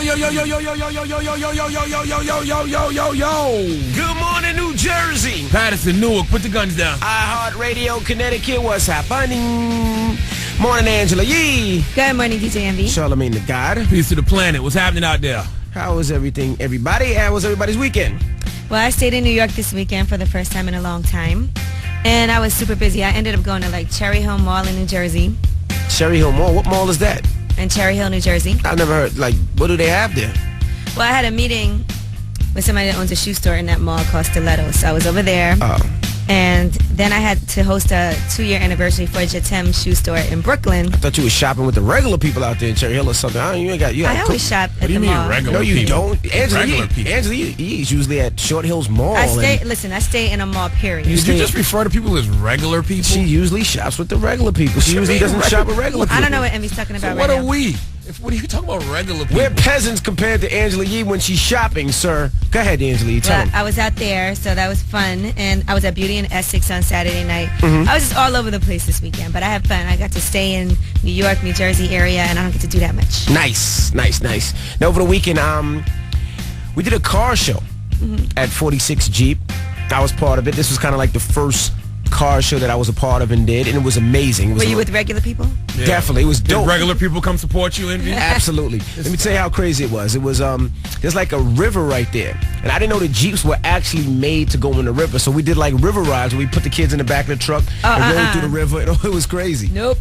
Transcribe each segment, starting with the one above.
Good morning, New Jersey. Patterson, Newark, put the guns down. iHeartRadio, Connecticut, what's happening? Morning, Angela Yee. Good morning, DJ Envy. Charlamagne the God. Peace to the planet. What's happening out there? How is everything, everybody? How was everybody's weekend? Well, I stayed in New York this weekend for the first time in a long time. And I was super busy. I ended up going to Cherry Hill Mall in New Jersey. Cherry Hill Mall? What mall is that? In Cherry Hill, New Jersey. I've never heard, what do they have there? Well, I had a meeting with somebody that owns a shoe store in that mall called Stiletto. So I was over there. Oh. And then I had to host a 2-year anniversary for Jatem shoe store in Brooklyn. I thought you were shopping with the regular people out there in Cherry Hill or something. I always shop at the mall. Regular no, you people? don't. Angela, he's usually at Short Hills Mall. I stay in a mall, period. Did you just refer to people as regular people? She usually shops with the regular people. She usually doesn't shop with regular people. I don't know what Emmy's talking about What right are now. we? What are you talking about, regular people? We're peasants compared to Angela Yee when she's shopping, sir. Go ahead, Angela Yee. Tell Well, them. I was out there, so that was fun. And I was at Beauty in Essex on Saturday night. I was just all over the place this weekend, but I had fun. I got to stay in New York, New Jersey area, and I don't get to do that much. Nice. Now, over the weekend, we did a car show at 46 Jeep. I was part of it. This was kind of like the first car show that I was a part of and did, and it was amazing. Were you with regular people? Yeah. Definitely. It was dope. Did regular people come support you, Envy? Absolutely. Let me tell you how crazy it was. It was there's like a river right there, and I didn't know the Jeeps were actually made to go in the river. So we did like river rides where we put the kids in the back of the truck and rode through the river. It was crazy. Nope.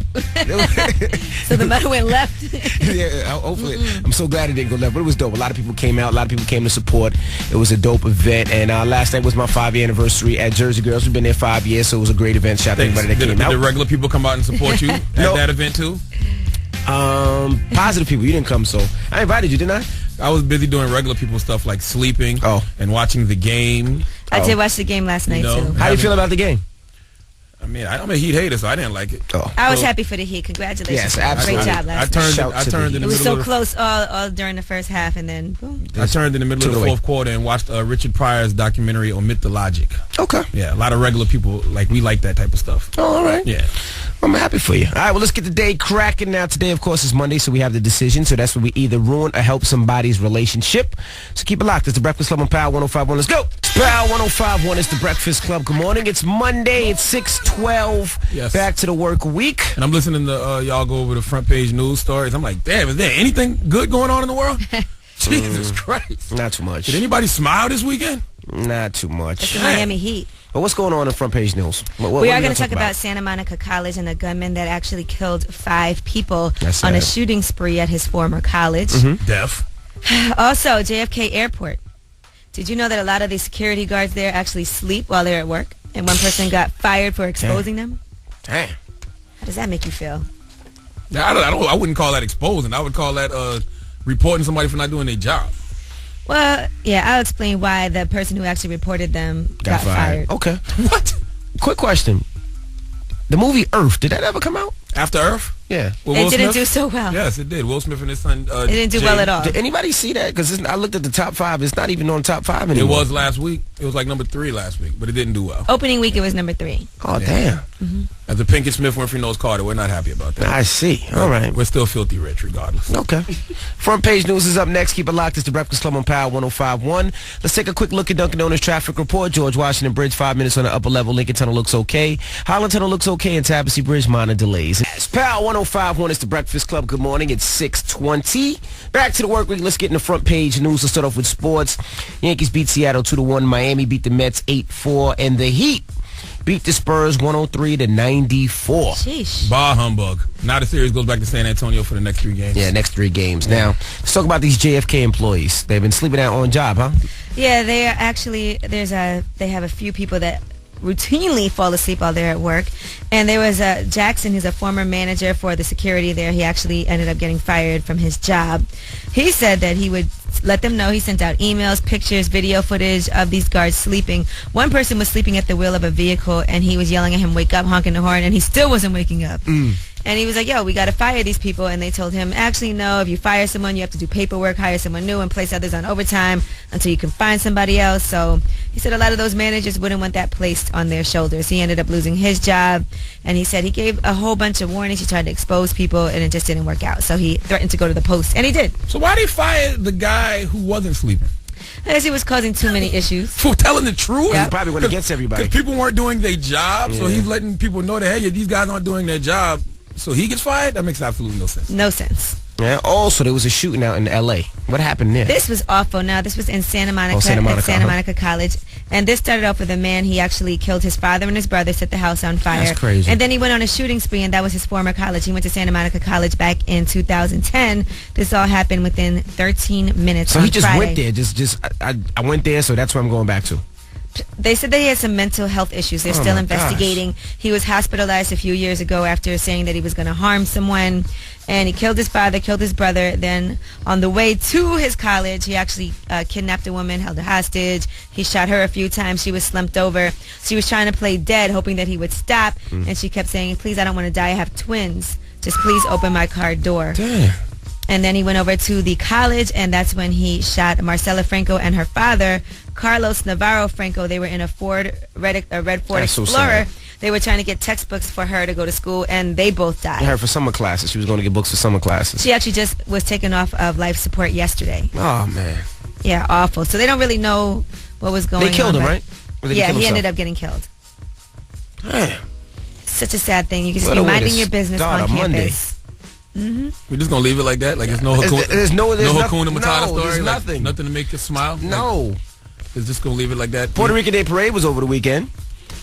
So the motor went left. Yeah, hopefully. I'm so glad it didn't go left, but it was dope. A lot of people came out. A lot of people came to support. It was a dope event, and last night was my 5-year anniversary at Jersey Girls. We've been there 5 years, so it was a great event. Shout out to everybody that came out. Did the regular people come out and support you at that event too? Positive people. You didn't come, so I invited you, didn't I? I was busy doing regular people stuff like sleeping and watching the game. I did watch the game last night, too. How do you feel about the game? I mean, I'm a Heat hater, so I didn't like it. I was happy for the Heat. Congratulations. Yes, absolutely. Great job last night. I turned in the middle. It was so close all during the first half, and then boom. I turned in the middle of the fourth quarter and watched Richard Pryor's documentary Omit the Logic. Okay. Yeah, a lot of regular people, we like that type of stuff. Oh, all right. Yeah. I'm happy for you. All right, well, let's get the day cracking now. Today, of course, is Monday, so we have the decision. So that's where we either ruin or help somebody's relationship. So keep it locked. It's the Breakfast Club on Power 105.1. Let's go. Power 105.1 is the Breakfast Club. Good morning. It's Monday. It's 6:12. Yes. Back to the work week. And I'm listening to y'all go over the front page news stories. I'm like, damn, is there anything good going on in the world? Jesus Christ. Not too much. Did anybody smile this weekend? Not too much. It's the Miami Heat. But what's going on in front page news? We are going to talk about Santa Monica College and the gunman that actually killed 5 people on a shooting spree at his former college. Deaf. Also, JFK Airport. Did you know that a lot of the security guards there actually sleep while they're at work? And one person got fired for exposing them? Damn. How does that make you feel? I wouldn't call that exposing. I would call that reporting somebody for not doing their job. Well, yeah, I'll explain why the person who actually reported them got fired. Okay. What? Quick question. The movie Earth, did that ever come out? After Earth? Yeah. It didn't do so well. Yes, it did. Will Smith and his son. It didn't do well at all. Did anybody see that? Because I looked at the top 5. It's not even on top 5 anymore. It was last week. It was like number 3 last week, but it didn't do well. Opening week, it was number 3. Oh, damn. As a Pinkett Smith Winfrey knows Carter, we're not happy about that. I see. All right. We're still filthy rich regardless. Okay. Front page news is up next. Keep it locked. It's the Breakfast Club on Power 105.1. Let's take a quick look at Dunkin' Donuts traffic report. George Washington Bridge, 5 minutes on the upper level. Lincoln Tunnel looks okay. Holland Tunnel looks okay. And Tabassy Bridge, minor delays. It's Power 105.1. It's the Breakfast Club. Good morning. It's 6:20. Back to the work week. Let's get in the front page news. Let's start off with sports. Yankees beat Seattle 2-1. Miami beat the Mets 8-4. And the Heat beat the Spurs 103-94. Sheesh. Bah humbug. Now the series goes back to San Antonio for the next 3 games. Yeah, next 3 games. Now, let's talk about these JFK employees. They've been sleeping out on job, huh? Yeah, they are actually, they have a few people that routinely fall asleep while they're at work. And there was Jackson, who's a former manager for the security there. He actually ended up getting fired from his job. He said that he would let them know. He sent out emails, pictures, video footage of these guards sleeping. One person was sleeping at the wheel of a vehicle, and he was yelling at him, "Wake up," honking the horn, and he still wasn't waking up. And he was like, yo, we got to fire these people. And they told him, actually, no, if you fire someone, you have to do paperwork, hire someone new, and place others on overtime until you can find somebody else. So he said a lot of those managers wouldn't want that placed on their shoulders. He ended up losing his job. And he said he gave a whole bunch of warnings. He tried to expose people, and it just didn't work out. So he threatened to go to the Post, and he did. So why they fire the guy who wasn't sleeping? I guess he was causing too many issues. For telling the truth? He probably went against everybody. Because people weren't doing their job, so he's letting people know that, hey, these guys aren't doing their job. So he gets fired? That makes absolutely no sense. No sense. Yeah. Also, there was a shooting out in L.A. What happened there? This was awful. Now, this was in Santa Monica, Santa Monica, at Santa Monica College. And this started off with a man. He actually killed his father and his brother, set the house on fire. That's crazy. And then he went on a shooting spree, and that was his former college. He went to Santa Monica College back in 2010. This all happened within 13 minutes. So on he just Friday. went there. I went there, so that's where I'm going back to. They said that he had some mental health issues. They're still my investigating. He was hospitalized a few years ago after saying that he was going to harm someone. And he killed his father, killed his brother. Then on the way to his college, he actually kidnapped a woman, held her hostage. He shot her a few times. She was slumped over. She was trying to play dead, hoping that he would stop. And she kept saying, please, I don't want to die. I have twins. Just please open my car door. Damn. And then he went over to the college, and that's when he shot Marcela Franco and her father, Carlos Navarro Franco. They were in a red Ford That's so Explorer. sad. They were trying to get textbooks for her to go to school, and they both died. Her for summer classes. She was going to get books for summer classes. She actually just was taken off of life support yesterday. Oh, man. Yeah, awful. So they don't really know what was going on. They killed him, but- right? Or did Yeah, kill he himself? ended up getting killed. Damn. Such a sad thing. You can just What be a way to minding your business start on a Monday. campus. We're just going to leave it like that? Like there's no There's no Hakuna Matata no, story? there's Like, nothing. nothing to make you smile? No. It's just going to leave it like that? Puerto Rican Day Parade was over the weekend.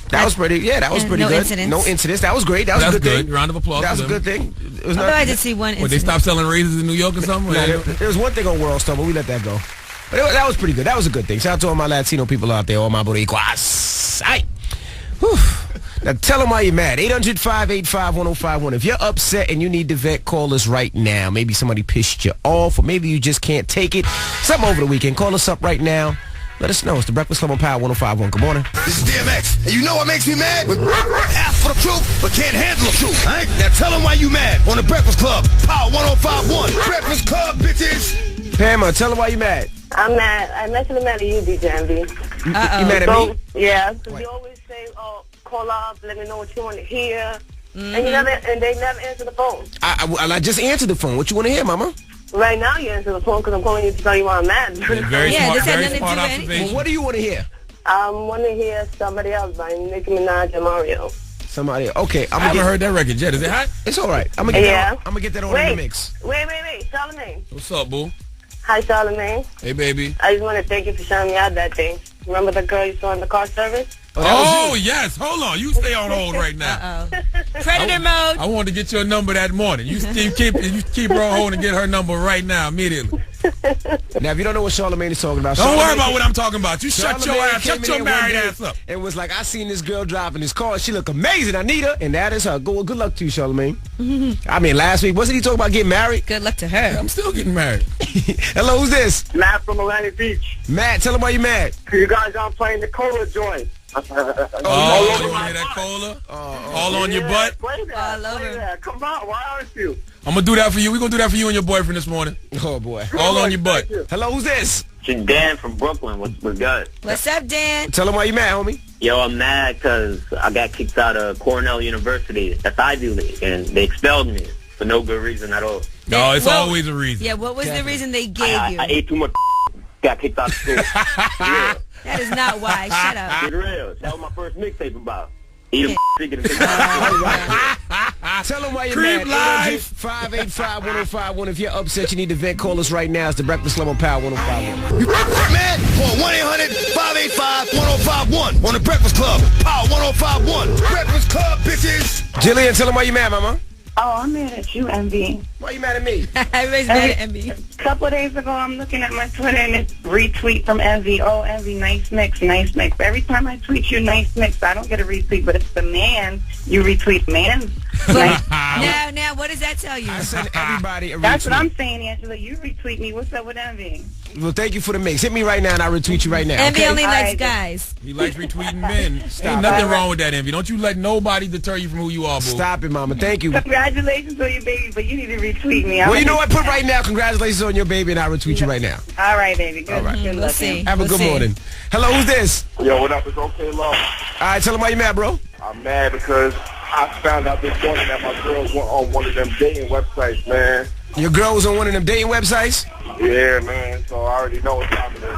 That was pretty, that was and pretty no good. incidents. No incidents. That was great. That was That's a good good. thing. Round of applause That was for a them. good thing. It was Although I did see one Would incident. they stop selling raisins in New York or something? No, there was one thing on World Star, but we let that go. But that was pretty good. That was a good thing. Shout out to all my Latino people out there, all my Boricuas. Aight. Whew. Now tell them why you're mad. 800-585-1051. If you're upset and you need to vent, call us right now. Maybe somebody pissed you off, or maybe you just can't take it. Something over the weekend. Call us up right now. Let us know. It's the Breakfast Club on Power 105.1. Good morning. This is DMX, and you know what makes me mad? When ask for the truth, but can't handle the truth. All right? Now tell them why you mad on the Breakfast Club, Power 105.1. Breakfast Club, bitches. Pamela, tell them why you mad. I'm mad. I'm actually mad at you, DJ Envy. You mad at me? Yeah, because you always say, "Oh, call up, let me know what you want to hear," and they never answer the phone. I just answered the phone. What you want to hear, Mama? Right now, you answer the phone because I'm calling you to tell you why I'm mad. Very Yeah, smart, this had very nothing to smart do with anything. observation. Well, what do you want to hear? I want to hear Somebody Else by Nicki Minaj and Mario. Somebody. Okay, I haven't heard that record yet. Is it hot? It's all right. I'm gonna get Yeah. that. I'm gonna get that on in Wait, the mix. wait, Charlamagne. What's up, boo? Hi, Charlamagne. Hey, baby. I just want to thank you for showing me out that day. Remember the girl you saw in the car service? Oh, yes. Hold on. You stay on hold right now. Predator mode. I wanted to get your number that morning. You keep her on hold and get her number right now, immediately. Now, if you don't know what Charlamagne is talking about, Don't worry Charlamagne about what I'm talking about. You shut your Charlamagne ass, came shut in your here married one day ass up. and was like, I seen this girl driving this car. She look amazing. I need her, and that is her. Good luck to you, Charlamagne. I mean, last week wasn't he talking about getting married? Good luck to her. I'm still getting married. Hello, who's this? Matt from Atlantic Beach. Matt. Tell him why you mad. You guys aren't playing the cola joint. Oh, you want to hear that cola? All on your butt? Play that. All over. Play that. Come on, why aren't you? I'm going to do that for you. We're going to do that for you and your boyfriend this morning. Oh boy. All on your butt. Hello, who's this? It's Dan from Brooklyn. What's good? What's up, Dan? Tell him why you mad, homie. Yo, I'm mad because I got kicked out of Cornell University. That's Ivy League, and they expelled me for no good reason at all. No, it's Well, always a reason. Yeah, what was the reason they gave I you? ate too much. Got kicked out of school. Yeah, That is not why. Shut up. get real. That was my first mixtape about. Eat a chicken and Tell him why you're Creep mad. Live. 585-1051. If you're upset, you need to vent. Call us right now. It's the Breakfast Club on Power 105.1. Mad? Call 1-800-585-1051 on the Breakfast Club, Power 105.1. Breakfast Club, bitches. Jillian, tell him why you mad, Mama. Oh, I'm mad at you, Envy. Why you mad at me? Everybody's mad at Envy. A couple of days ago, I'm looking at my Twitter and it's retweet from Envy. Oh, Envy, nice mix, nice mix. Every time I tweet you nice mix, I don't get a retweet, but it's the man you retweet. Man's Now, what does that tell you? I send everybody a retweet. That's what I'm saying, Angela. You retweet me. What's up with envy? Well, thank you for the mix. Hit me right now and I'll retweet you right now. Envy Okay? only All likes right. guys. He likes retweeting men. Ain't nothing wrong with that, Envy. Don't you let nobody deter you from who you are, boo. Stop it, mama. Thank you. Congratulations on your baby, but you need to retweet me. Well, you know what? Put right now, congratulations on your baby, and I'll retweet you right now. All right, baby. Good. All right. Good We'll luck. see. Have a We'll good see. morning. Hello, who's this? Yo, what up? It's okay, love. All right, tell him why you mad, bro. I'm mad because I found out this morning that my girls were on one of them dating websites, man. Your girl was on one of them dating websites? Yeah, man. So I already know what time it is.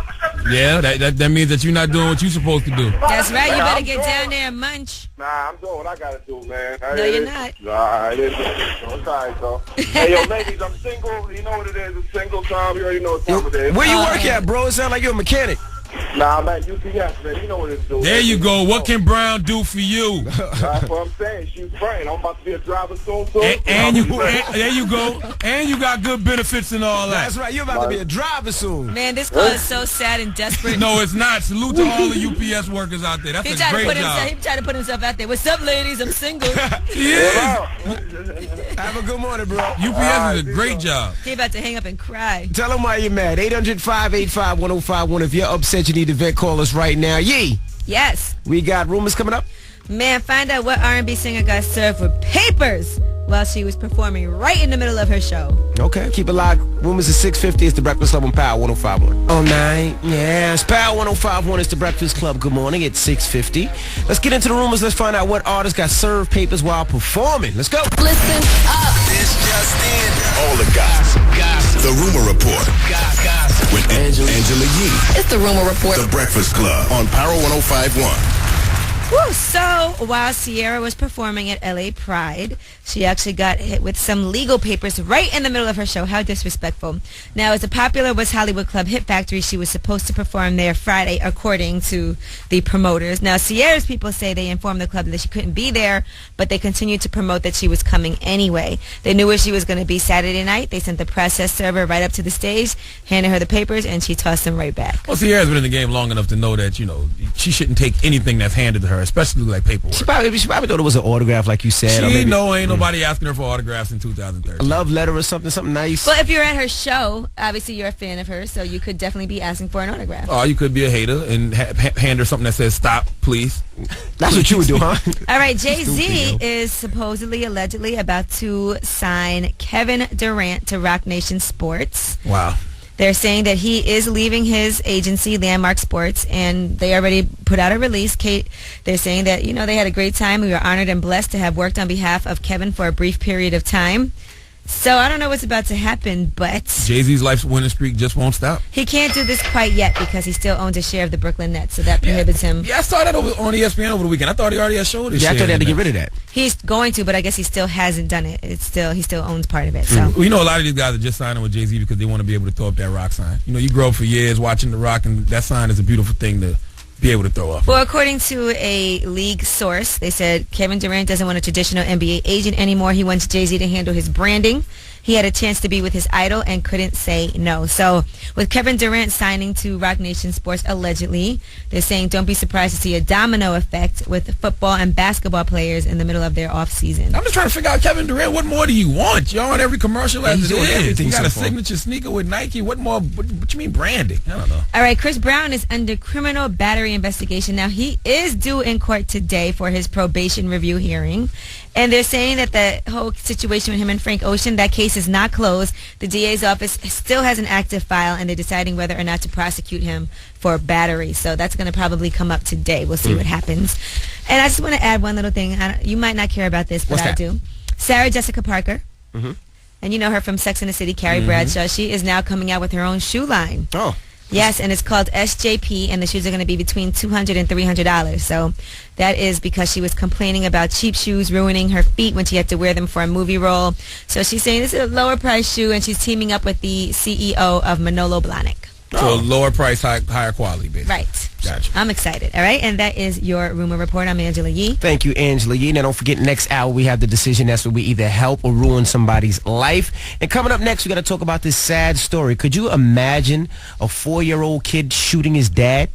Yeah, that means that you're not doing what you're supposed to do. That's right. You Nah, better I'm get doing- down there and munch. Nah, I'm doing what I gotta do, man. No, you're not. Nah, it is. So it's all right, though. Hey, yo, ladies, I'm single. You know what it is. It's single time. You already know what time it is. Where you work at, bro? It sound like you're a mechanic. Nah, I'm at UPS, man. You know what it's doing. There you go. What can Brown do for you? That's what I'm saying. She's praying. I'm about to be a driver soon. And there you go. And you got good benefits and all that. That's right. You're about to be a driver soon. Man, this call is so sad and desperate. No, it's not. Salute to all the UPS workers out there. That's He a tried to great put job. himself. He tried to put himself out there. What's up, ladies? I'm single. Yeah. Have a good morning, bro. UPS is a great job. He about to hang up and cry. Tell him why you're mad. 800-585-1051. If you're upset, you need to vent, call us right now. Yee, Yes. we got rumors coming up. Man, find out what R&B singer got served with papers while she was performing right in the middle of her show. Okay, keep it locked. Rumors is 650. It's the Breakfast Club on Power 105.1. All night, yeah. It's Power 105.1. It's the Breakfast Club. Good morning. It's 650. Let's get into the rumors. Let's find out what artists got served papers while performing. Let's go. Listen up. This just in. All the gossip. The Rumor Report. With Angela Yee. It's the Rumor Report. The Breakfast Club on Power 105.1. Whew, so while Sierra was performing at LA Pride, she actually got hit with some legal papers right in the middle of her show. How disrespectful. Now, as the popular West Hollywood club Hit Factory, she was supposed to perform there Friday, according to the promoters. Now, Sierra's people say they informed the club that she couldn't be there, but they continued to promote that she was coming anyway. They knew where she was going to be Saturday night. They sent the process server right up to the stage, handed her the papers, and she tossed them right back. Well, Sierra's been in the game long enough to know that, she shouldn't take anything that's handed to her, especially like paperwork. She probably thought it was an autograph, like you said. or She maybe ain't nobody asking her for autographs in 2013. a love letter or something nice. Well, if you're at her show, obviously you're a fan of hers, so you could definitely be asking for an autograph. Or you could be a hater and hand her something that says "Stop, please." That's what you would do, huh? All right, Jay-Z Stupid, yo. is supposedly, allegedly about to sign Kevin Durant to Rock Nation Sports. Wow. They're saying that he is leaving his agency, Landmark Sports, and they already put out a release. Kate, they're saying that, they had a great time. We were honored and blessed to have worked on behalf of Kevin for a brief period of time. So I don't know what's about to happen, but Jay-Z's life's winning streak just won't stop. he can't do this quite yet because he still owns a share of the Brooklyn Nets, so that prohibits him. Yeah, I saw that on ESPN over the weekend. I thought he already had showed his Yeah, I share thought they had to in get that. rid of that. He's going to, but I guess he still hasn't done it. He still owns part of it. So. Well, a lot of these guys are just signing with Jay-Z because they want to be able to throw up that Rock sign. You grow up for years watching the Rock, and that sign is a beautiful thing to be able to throw up. Well, according to a league source, they said Kevin Durant doesn't want a traditional NBA agent anymore. He wants Jay-Z to handle his branding. He had a chance to be with his idol and couldn't say no. So with Kevin Durant signing to Rock Nation Sports, allegedly, they're saying don't be surprised to see a domino effect with football and basketball players in the middle of their off season. I'm just trying to figure out, Kevin Durant, what more do you want? You're on every commercial as He's it doing is. everything You got so a far. signature sneaker with Nike. What more? What you mean branding? I don't know. All right, Chris Brown is under criminal battery investigation. Now, he is due in court today for his probation review hearing. And they're saying that the whole situation with him and Frank Ocean, that case is not closed. The DA's office still has an active file, and they're deciding whether or not to prosecute him for battery. So that's going to probably come up today. We'll see what happens. And I just want to add one little thing. You might not care about this, but What's I that? do. Sarah Jessica Parker. And you know her from Sex and the City, Carrie Bradshaw. She is now coming out with her own shoe line. Oh. Yes, and it's called SJP, and the shoes are going to be between $200 and $300. So that is because she was complaining about cheap shoes ruining her feet when she had to wear them for a movie role. So she's saying this is a lower price shoe, and she's teaming up with the CEO of Manolo Blahnik. So lower price, higher quality, basically. Right. Gotcha. I'm excited. All right, and that is your rumor report. I'm Angela Yee. Thank you, Angela Yee. Now, don't forget, next hour, we have the decision. That's where we either help or ruin somebody's life. And coming up next, we got to talk about this sad story. Could you imagine a 4-year-old kid shooting his dad?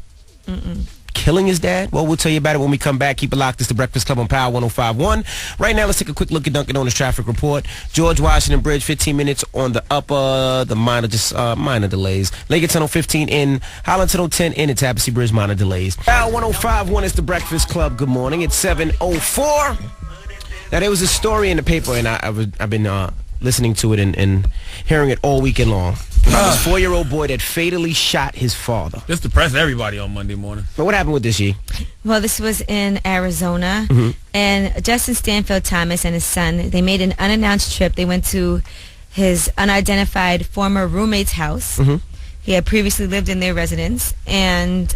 killing his dad? Well, we'll tell you about it when we come back. Keep it locked. It's the Breakfast Club on Power 105.1. Right now, let's take a quick look at Dunkin' Donuts traffic report. George Washington Bridge, 15 minutes on the upper, the minor delays. Lincoln Tunnel 15 in, Holland Tunnel 10 in, and Tapestry Bridge minor delays. Power 105.1 is the Breakfast Club. Good morning. It's 7:04. Now, there was a story in the paper, and I've been listening to it and hearing it all weekend long. This 4-year-old boy that fatally shot his father. Just depressed everybody on Monday morning. But what happened with this, G? Well, this was in Arizona, and Justin Stanfield Thomas and his son, they made an unannounced trip. They went to his unidentified former roommate's house. He had previously lived in their residence, and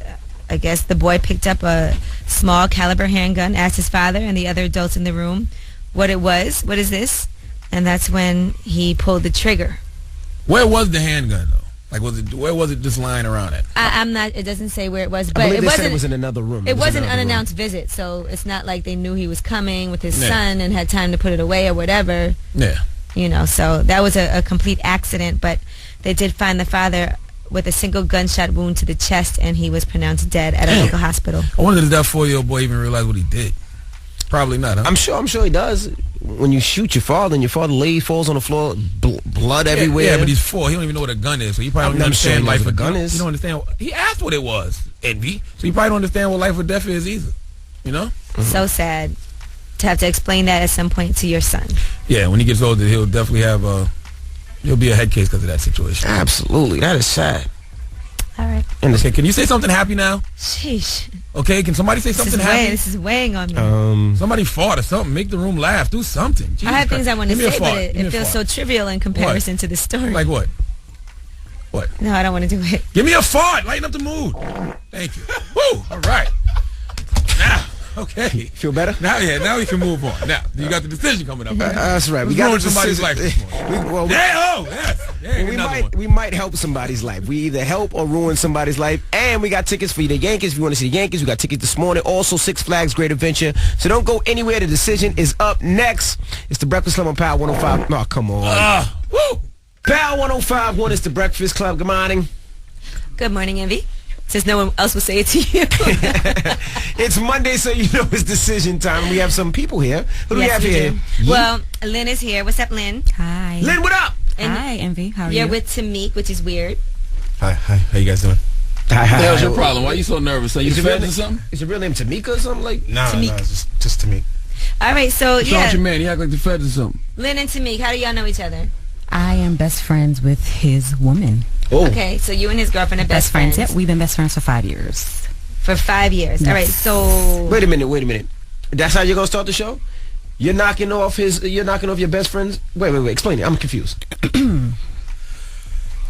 I guess the boy picked up a small caliber handgun, asked his father and the other adults in the room what it was. What is this? And that's when he pulled the trigger. Where was the handgun, though? Like, where was it just lying around at? I'm not, it doesn't say where it was, I but believe it they said wasn't, it was in another room. it was an another room. unannounced visit, so it's not like they knew he was coming with his son and had time to put it away or whatever. Yeah. You know, so that was a complete accident, but they did find the father with a single gunshot wound to the chest, and he was pronounced dead at a local hospital. I wonder if that 4-year-old boy even realized what he did. Probably not, huh? I'm sure he does. When you shoot your father and your father falls on the floor, blood everywhere. Yeah, but he's 4. He don't even know what a gun is, so he probably don't understand life or gun death. is. You don't understand. He asked what it was, Envy. So he probably don't understand what life or death is either. You know? So sad to have to explain that at some point to your son. Yeah, when he gets older, he'll definitely have he'll be a head case because of that situation. Absolutely, that is sad. All right. And Okay, can you say something happy now? Sheesh. Okay, can somebody say something happy? This is weighing on me. Somebody fart or something. Make the room laugh. Do something. Jesus I have Christ. things I want to Give me a say, fart. but Give me it a feels so fart. trivial in comparison to the story. Like what? What? No, I don't want to do it. Give me a fart. Lighten up the mood. Thank you. Woo! All right. Now, okay. Feel better? Now we can move on. Now, you got the decision coming up. Right? That's right. Let's We got ruin the somebody's life decision. this morning. Yes. We might help somebody's life. We either help or ruin somebody's life. And we got tickets for the Yankees. If you want to see the Yankees, we got tickets this morning. Also, Six Flags Great Adventure. So don't go anywhere. The decision is up next. It's the Breakfast Club on Power 105. No, come on. Woo! Power 105.1 is the Breakfast Club. Good morning. Good morning, Envy. Since no one else will say it to you. It's Monday, so you know it's decision time. We have some people here. Who do we have here? Well, Lynn is here. What's up, Lynn? Hi. Lynn, what up? And Hi, Envy. How are you're you? with Tamik, which is weird. Hi. How you guys doing? Hi. What the hell's your problem? Why are you so nervous? Are you Is your real feds or name- something? Is your real name Tamika or something like? No, Tamik. it's just to me. All right, so What's wrong with yeah, your man? He act like the feds or something. Lynn and Tamik, how do y'all know each other? I am best friends with his woman. Oh. Okay, so you and his girlfriend are best friends. Yep, we've been best friends for 5 years. For 5 years. All right, so Wait a minute. That's how you're gonna start the show? You're knocking off your best friends? Wait. Explain it. I'm confused.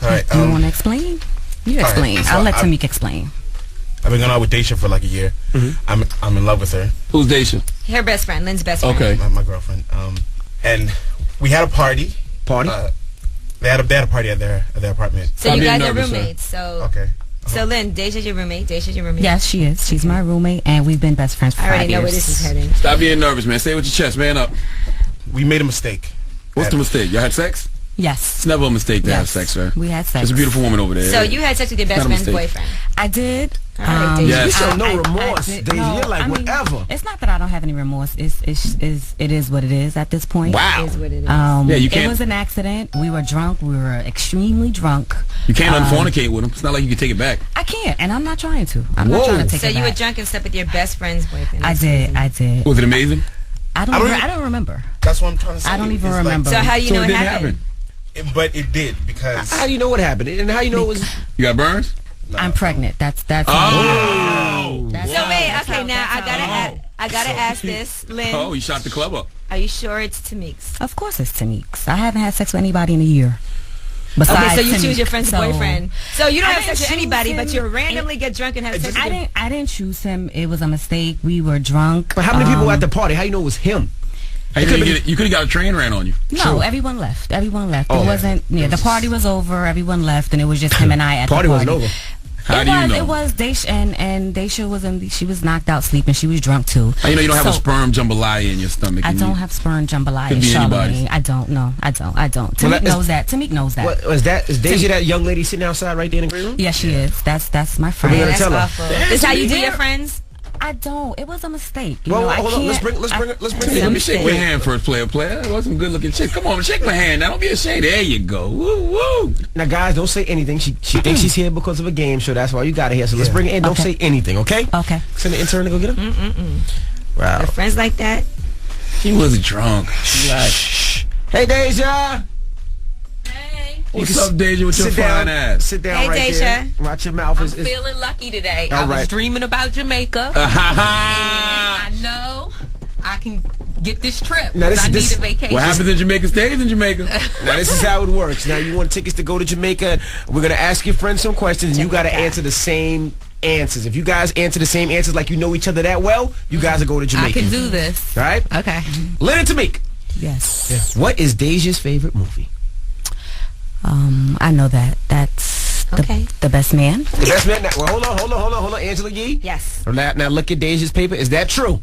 All right. You want to explain? You all right, explain. so I'll let I'm- Tamik explain. I've been going out with Daisha for like a year. I'm in love with her, Who's Daisha? her best friend, Lynn's best friend. Okay. my girlfriend. And we had a party. Party? They had a party at their apartment. So Stop you being guys are nervous, sir. roommates. So Okay. so Lynn, Deja's your roommate. Yes, she is. She's my roommate, and we've been best friends for I 5 already years. know where this is heading. Stop being nervous, man. Say it with your chest. Man up. We made a mistake. What's the mistake? Y'all had sex? Yes. It's never a mistake to have Yes. sex, sir. We had sex. There's a beautiful woman over there. So you had sex with your best Not a friend's mistake. boyfriend. I did. All right, Deja. Yes. You show no I remorse, did- Daisy. no, You're like, I mean, whatever. It's not that I don't have any remorse. It is what it is at this point. Wow. Is what it is. Yeah, you It can't- was an accident. We were drunk. We were extremely drunk. You can't unfornicate with him. It's not like you can take it back. I can't, and I'm not trying to. I'm not Whoa. trying to take So it you were back. drunk and slept with your best friend's boyfriend. I did. Was it amazing? I don't remember. That's what I'm trying to say. I don't even It's like- remember. So how do you So know it it didn't happened? but it did because How do you know what happened? And how you know it was... You got burns? I'm pregnant. That's Oh! that's So wait, that's okay, how- now that's how- I gotta ask this, Lynn. Oh, you shot the club up. Are you sure it's Tamik's? Of course it's Tamik's. I haven't had sex with anybody in a year. Besides Okay, so you Tamik. choose your friend's So, boyfriend. So you don't I have sex didn't with anybody, choose but him. you randomly get drunk and have sex with him. I didn't choose him. It was a mistake. We were drunk. But how many people were at the party? How you know it was him? Hey, you could have got a train ran on you. No, everyone left. Everyone left. Oh, it wasn't. Yeah, the party was over. Everyone left, and it was just him and I at Party the wasn't party. over. How do you know? It was Daisha, and Daisha she was knocked out sleeping. She was drunk too. How you know you don't have a sperm jambalaya in your stomach? I don't have sperm jambalaya. Could be anybody's. Charlamagne. I don't know. I don't. Tamik knows that. Tamik knows that. What is that? Is Deja that young lady sitting outside right there in the green room? Yeah, she is. That's my friend. We're gonna That's tell her. awful. This how you do your friends? I don't. It was a mistake. You Well, know, hold I on. can't. Let's bring it Let in. me shake my hand first, player. That was some good looking chick. Come on, shake my hand. Now don't be ashamed. There you go. Woo woo. Now, guys, don't say anything. She thinks she's here because of a game show. That's why you got her here. So let's bring her in. Don't say anything, okay? Okay. Send the intern to go get her. Wow. Your friends like that? He was drunk. Shh. Hey, Deja. What's up, Deja, with your fine ass? Sit down Hey, right Deja. there. Watch your mouth. I'm feeling lucky today. All I was right. dreaming about Jamaica. And I know I can get this trip. Now, because I this- need a vacation. What happens in Jamaica stays in Jamaica. Now, this is how it works. Now, you want tickets to go to Jamaica. We're going to ask your friends some questions, and you got to answer the same answers. If you guys answer the same answers like you know each other that well, you guys will go to Jamaica. I can do this. All right? Okay. Lynn and Tamik, Yes. what is Deja's favorite movie? I know that. That's Okay. the best man. The best man. Well, hold on. Angela Yee. Yes. Now look at Deja's paper. Is that true?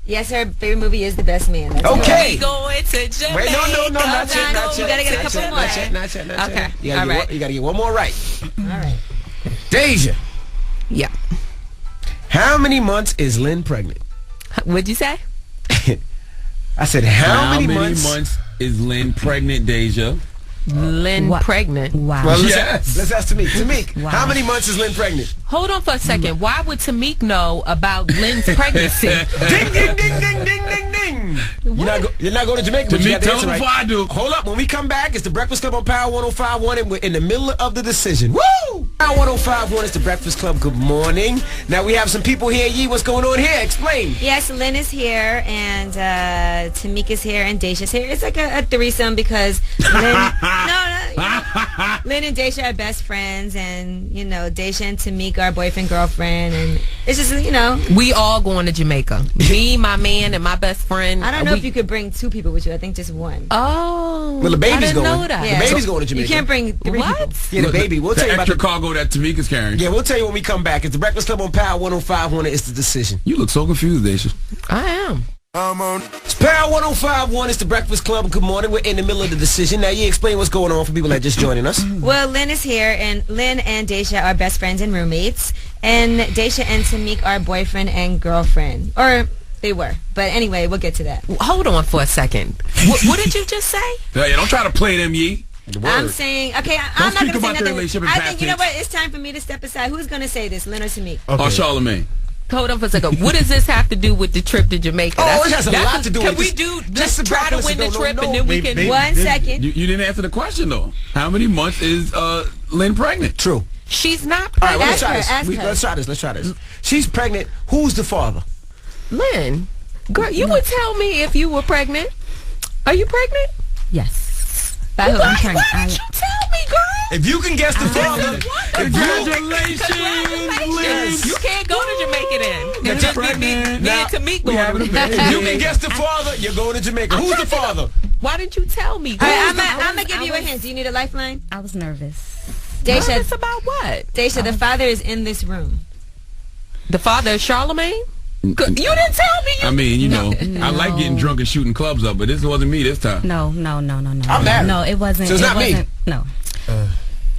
Yes, her favorite movie is The Best Man. That's Okay. We going to Jamaica. Wait, no, not yet, not You yet. gotta get a Not couple yet, more. Not yet. Okay. You gotta, All right. you gotta get one more right. All right. Deja, Yeah. how many months is Lynn pregnant? What'd you say? I said, how many months? is Lynn pregnant, Deja? Lynn What? Pregnant. Wow. Well, Yes. let's ask Tamik. Tamik, Wow. how many months is Lynn pregnant? Hold on for a second. Why would Tamik know about Lynn's pregnancy? Ding, ding, ding, ding, ding, ding, ding. You're not going to Jamaica, but you Tamik, got the tell answer him right. before I do. Hold up. When we come back, it's the Breakfast Club on Power 105.1, and we're in the middle of the decision. Woo! Power 105.1 is the Breakfast Club. Good morning. Now, we have some people here. Yee, what's going on here? Explain. Yes, Lynn is here, and Tamik is here, and Daisha's here. It's like a threesome because Lynn... Lynn and Daisha are best friends, and, you know, Daisha and Tamik are boyfriend, girlfriend, and it's just, you know... We all going to Jamaica. Me, my man, and my best friend. I don't know if you could bring two people with you. I think just one. Oh. Well, the baby's I didn't going. know that. Yeah. The baby's going to Jamaica. You can't bring three What? people. Yeah, the baby. We'll tell you about extra cargo that Tamik is carrying. Yeah, we'll tell you when we come back. It's the Breakfast Club on Power 105.1. It's the decision. You look so confused, Deja. I am. It's Power 105.1. It's the Breakfast Club. Good morning. We're in the middle of the decision. Now, you explain what's going on for people that just joining us. Well, Lynn is here, and Lynn and Daisha are best friends and roommates, and Daisha and Tamik are boyfriend and girlfriend. Or... they were. But anyway, we'll get to that. Hold on for a second. What did you just say? Yeah, don't try to play them, Yee. I'm saying, okay, I'm not speak going to say about their nothing. relationship in I past think, you know tense. what? It's time for me to step aside. Who's going to say this, Lynn or Tamik? Or Charlamagne. Hold on for a second. What does this have to do with the trip to Jamaica? Oh, it has a lot to do with Can we it. do Just just try to listen, win the no, trip no, and then we baby, can... baby. 1 second. You didn't answer the question, though. How many months is Lynn pregnant? True. She's not All right, pregnant. well, let's try Ask her, this. ask her. Let's try this. She's pregnant. Who's the father? Lynn, girl, you would tell me if you were pregnant. Are you pregnant? Yes. By who? I'm pregnant. Why didn't you tell me, girl? If you can guess the father, Congratulations, You can't go to Jamaica then. You're It's just me pregnant. and Now, Tamik we having a going. baby. you can guess the father, you're going to Jamaica. Who's the father? Why didn't you tell me? All right, Who's the- I'm going to give you a hint. Do you need a lifeline? I was nervous. Daisha, Nervous about what? Daisha, the father is in this room. The father of Charlamagne? You didn't tell me. I mean, you know, I like getting drunk and shooting clubs up, but this wasn't me this time. No. I'm married. No, it wasn't. So it's it not me. wasn't, No.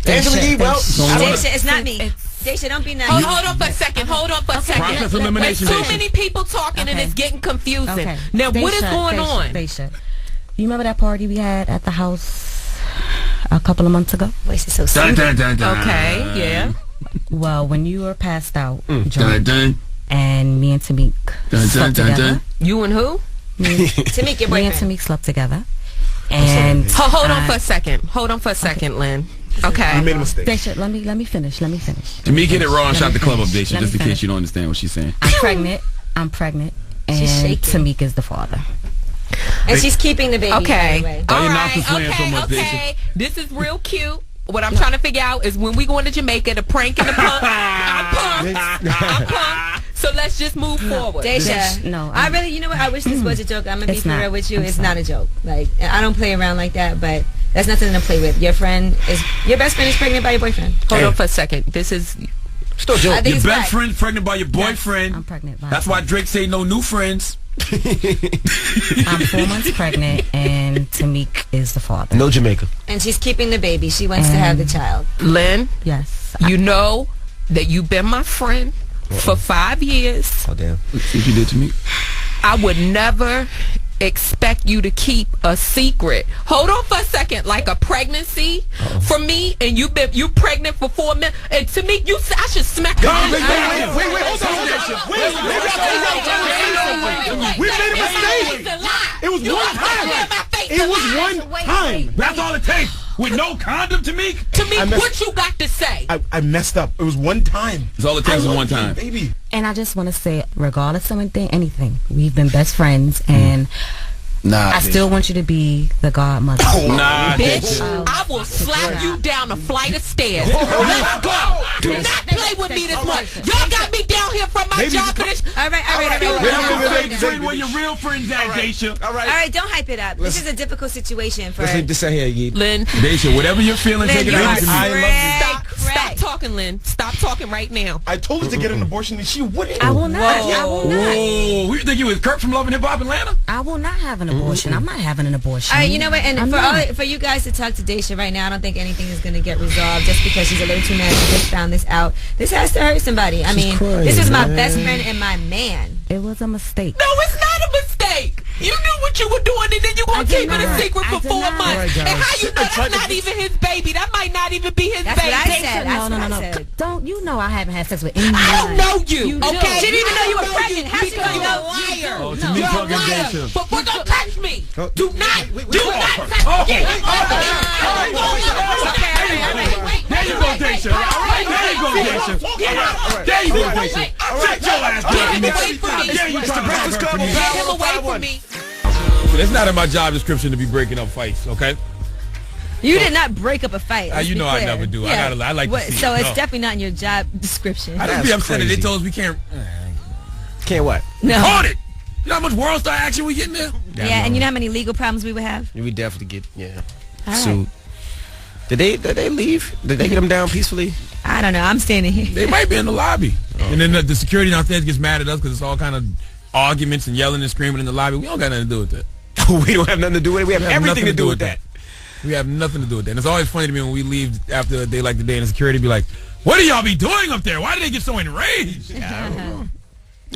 Angela Yee, well, Daisha, it's not me. Daisha, don't be nice. Hold on for a second. Process elimination, There's too Daisha. many people talking and Okay. it's getting confusing. Okay. Now, what is going on? Daisha, you remember that party we had at the house a couple of months ago? Voice is so Dun, sweet. dun, dun, dun. Okay, yeah. Well, when you were passed out, Dun, drunk, dun, and me and Tamik dun, slept dun, dun, together. dun. You and who? Tamik, your Me and boyfriend. Tamik slept together. And Hold on for a second. Hold on for a second, Lynn. Okay. made a mistake. Daisha, let me finish. Tamik hit it raw and Let shot me the club up, finish. Daisha, Let me just in case finish. you don't understand what she's saying. I'm pregnant, and She's shaking. Tamik is the father. And she's keeping the baby. by the Okay. way. Why All you right. knocking slam so much, Okay. This is real cute. What I'm trying to figure out is when we going to Jamaica, the prank and the punk. I'm pumped. So let's just move forward. Daisha, No, I really, you know what? I wish this was a joke. I'm gonna be It's for not. real with you. I'm It's sorry. not a joke. Like, I don't play around like that. But that's nothing to play with. Your best friend is pregnant by your boyfriend. Hold on for a second. This is Still I joking. think Your it's best black. friend's pregnant by your boyfriend. I'm pregnant by That's why Drake say no new friends. I'm 4 months pregnant, and Tamik is the father. No Jamaica. And she's keeping the baby. She wants to have the child. Lynn, Yes. you know that you've been my friend for 5 years. Oh, damn. See what you did to me? I would never expect you to keep a secret. Hold on for a second, like a pregnancy for me, and you pregnant for 4 minutes, and to me, I should smack you. Wait, hold on. We made a mistake. It was one time. It was one time. That's all it takes. With no condom, Tamik? To me, what you got to say? I messed up. It was one time. That's all it takes is one time. Baby. And I just want to say, regardless of anything, we've been best friends, and I still want you to be the godmother. Nah, Bitch, I will slap you down a flight of stairs. Let's go. Do not play with me this much. Y'all got me down here from my job for this. All right. Where your real friends at, Daisha? All right, don't hype it up. This is a difficult situation for Let's leave this out here, Yeet. Lynn, Daisha, whatever you're feeling, take it out to me. stop talking, Lynn. Stop talking right now. I told her to get an abortion and she wouldn't. I will not. I will not. Whoa, we think you was Kirk from Love and Hip Hop Atlanta? I will not have an abortion. I'm not having an abortion. All right, you know what? And I'm for not. for you guys to talk to Daisha right now, I don't think anything is going to get resolved just because she's a little too mad she just found this out. This has to hurt somebody. I mean, this is my best friend and my man. It was a mistake. No, it's not a mistake. You knew what you were doing, and then you gonna keep it a secret for 4 months. Right, and how you know that's not even his baby? That might not even be his That's baby. what I said. That's No. what I said. Don't you know I haven't had sex with anyone? I don't know you. do. Okay, She didn't even know you were I don't pregnant. How she because gonna you're a know? liar. Oh, No. Tamik You're a talking liar. Daisha. But don't touch me. Do not. Do not Oh, touch me. there you go, Daisha. All right, there you go, Daisha. There you go, Daisha. Sit your ass down. Get him away from me. Yeah, you trying to Breakfast have her Club for me. Get him away from me. It's not in my job description to be breaking up fights, okay? You did not break up a fight. let's you be know I clear. never do. I like to see So it. it's No. definitely not in your job description. I don't That's be upset that they crazy. told us we can't. Can't what? No. Caught it. You know how much world star action we getting there? Yeah, and you know how many legal problems we would have? We definitely get, All sued. Did they leave? Did they get them down peacefully? I don't know. I'm standing here. They might be in the lobby. And then the security downstairs gets mad at us because it's all kind of arguments and yelling and screaming in the lobby. We don't got nothing to do with that. We don't have nothing to do with it. We have everything nothing to do with that. We have nothing to do with that. And it's always funny to me when we leave after a day like today and the security be like, what do y'all be doing up there? Why do they get so enraged? I don't know.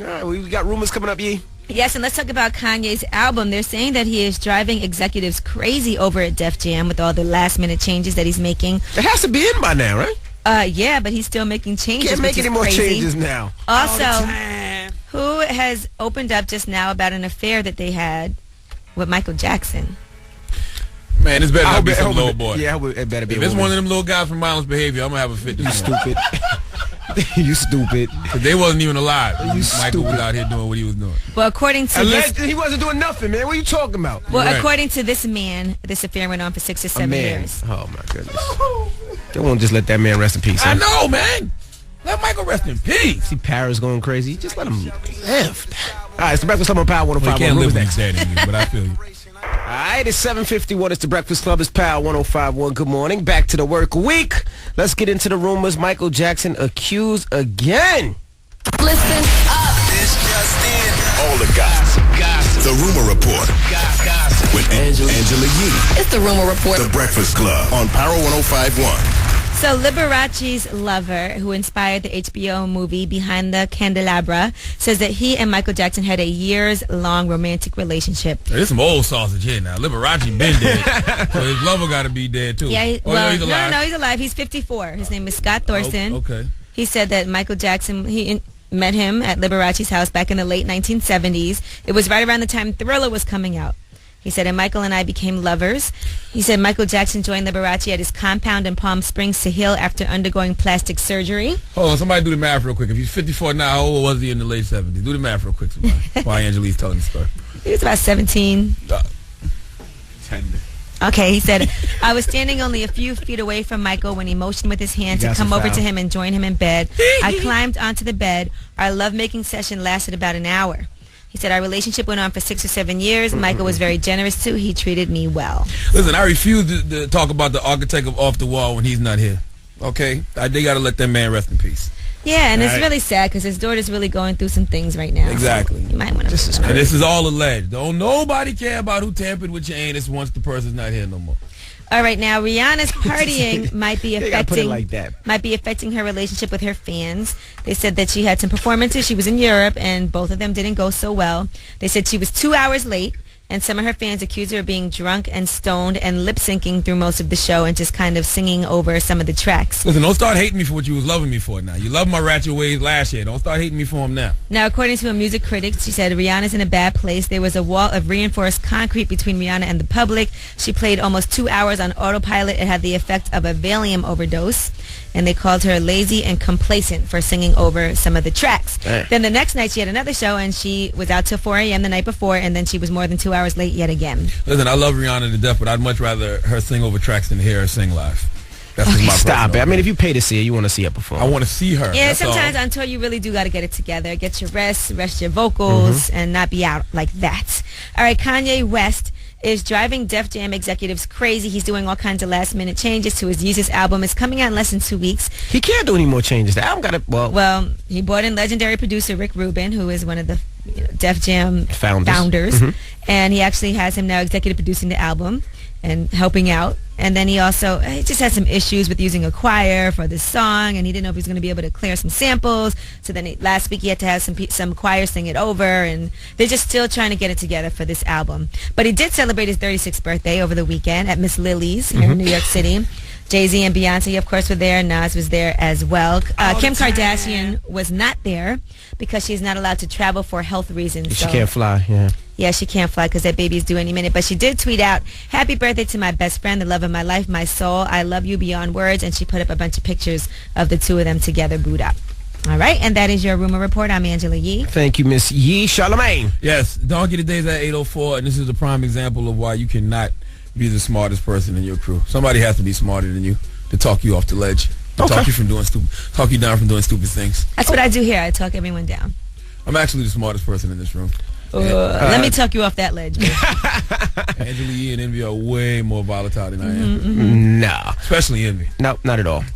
All right, we got rumors coming up, Yee. Yes, and let's talk about Kanye's album. They're saying that he is driving executives crazy over at Def Jam with all the last-minute changes that he's making. It has to be in by now, right? Yeah, but he's still making changes. Can't make which any is more crazy. changes now. Also, who has opened up just now about an affair that they had with Michael Jackson? Man, this better I not hope be it- I some hope little it- boy. Yeah, I hope it better be If a it's woman. one of them little guys from Violence Behavior, I'm going to have a fit. You stupid. You stupid. 'Cause they wasn't even alive. You Michael stupid. was out here doing what he was doing. Well, according to this, He wasn't doing nothing, man. What are you talking about? well, Right. according to this man, this affair went on for 6 or A 7 man. years. Oh, my goodness. They won't just let that man rest in peace. I Huh? know, man. Let Michael rest in peace. See Paris going crazy. Just let him live. All right, it's the Breakfast Club on Power Well, 105. he can't live Rumors when next. he's dead anymore, but I feel you. All right, it's 7:51. It's the Breakfast Club. It's Power 105.1. Good morning. Back to the work week. Let's get into the rumors. Michael Jackson accused again. Listen up. This just in. All the gossip. The Rumor Report. With Angela Yee. It's the Rumor Report. The Breakfast Club on Power 105.1. So Liberace's lover, who inspired the HBO movie Behind the Candelabra, says that he and Michael Jackson had a years-long romantic relationship. There's some old sausage here now. Liberace been dead. So his lover got to be dead, too. Yeah, Oh, well, he's alive. no, he's alive. He's 54. His name is Scott Thorson. Okay. He said that Michael Jackson, met him at Liberace's house back in the late 1970s. It was right around the time Thriller was coming out. He said, and Michael and I became lovers. He said Michael Jackson joined Liberace at his compound in Palm Springs to heal after undergoing plastic surgery. Hold on, somebody do the math real quick. If he's 54 now, how old was he in the late 70s? Do the math real quick, somebody. While Angelique's telling the story. He was about 17. 10. Okay, he said, I was standing only a few feet away from Michael when he motioned with his hand to got come some over foul. to him and join him in bed. I climbed onto the bed. Our lovemaking session lasted about an hour. He said our relationship went on for 6 or 7 years. Michael was very generous too. He treated me well. Listen, I refuse to talk about the architect of Off the Wall when he's not here. Okay? They got to let that man rest in peace. Yeah, and it's Right. really sad because his daughter's really going through some things right now. Exactly. So you might want to. This is And crazy. this is all alleged. Don't nobody care about who tampered with your anus once the person's not here no more. All right, now Rihanna's partying might be They gotta put it affecting like that. might be affecting her relationship with her fans. They said that she had some performances. She was in Europe, and both of them didn't go so well. They said she was 2 hours late, and some of her fans accused her of being drunk and stoned and lip syncing through most of the show and just kind of singing over some of the tracks. Listen, don't start hating me for what you was loving me for now. You loved my ratchet ways last year. Don't start hating me for them now. Now, according to a music critic, she said Rihanna's in a bad place. There was a wall of reinforced concrete between Rihanna and the public. She played almost 2 hours on autopilot. It had the effect of a Valium overdose. And they called her lazy and complacent for singing over some of the tracks. Hey. Then the next night she had another show, and she was out till 4 a.m. the night before, and then she was more than 2 hours late yet again. Listen, I love Rihanna to death, but I'd much rather her sing over tracks than hear her sing live. That's just my Stop it. personal I mean, if opinion. you pay to see her, you want to see her perform. I want to see her. Yeah, That's all. sometimes on tour you really do got to get it together. Get your rest your vocals, and not be out like that. All right, Kanye West is driving Def Jam executives crazy. He's doing all kinds of last-minute changes to his Yeezus album. It's coming out in less than 2 weeks. He can't do any more changes. The album got to, Well, he brought in legendary producer Rick Rubin, who is one of the Def Jam Founders. and he actually has him now executive producing the album and helping out. And then he just had some issues with using a choir for this song, and he didn't know if he was going to be able to clear some samples. So then last week he had to have some choir sing it over, and they're just still trying to get it together for this album. But he did celebrate his 36th birthday over the weekend at Miss Lily's here in New York City. Jay-Z and Beyonce, of course, were there. Nas was there as well. Kim Kardashian was not there because she's not allowed to travel for health reasons. she So- can't fly. Yeah. Yeah, she can't fly because that baby's due any minute. But she did tweet out, "Happy birthday to my best friend, the love of my life, my soul. I love you beyond words." And she put up a bunch of pictures of the two of them together, booed up. All right, and that is your rumor report. I'm Angela Yee. Thank you, Miss Yee Charlemagne. Yes, Donkey Today's at 8:04, and this is a prime example of why you cannot be the smartest person in your crew. Somebody has to be smarter than you to talk you off the ledge, to talk you down from doing stupid things. That's what I do here. I talk everyone down. I'm actually the smartest person in this room. Let me talk you off that ledge. Angela Yee and Envy are way more volatile than I am. No. Especially Envy. No, not at all.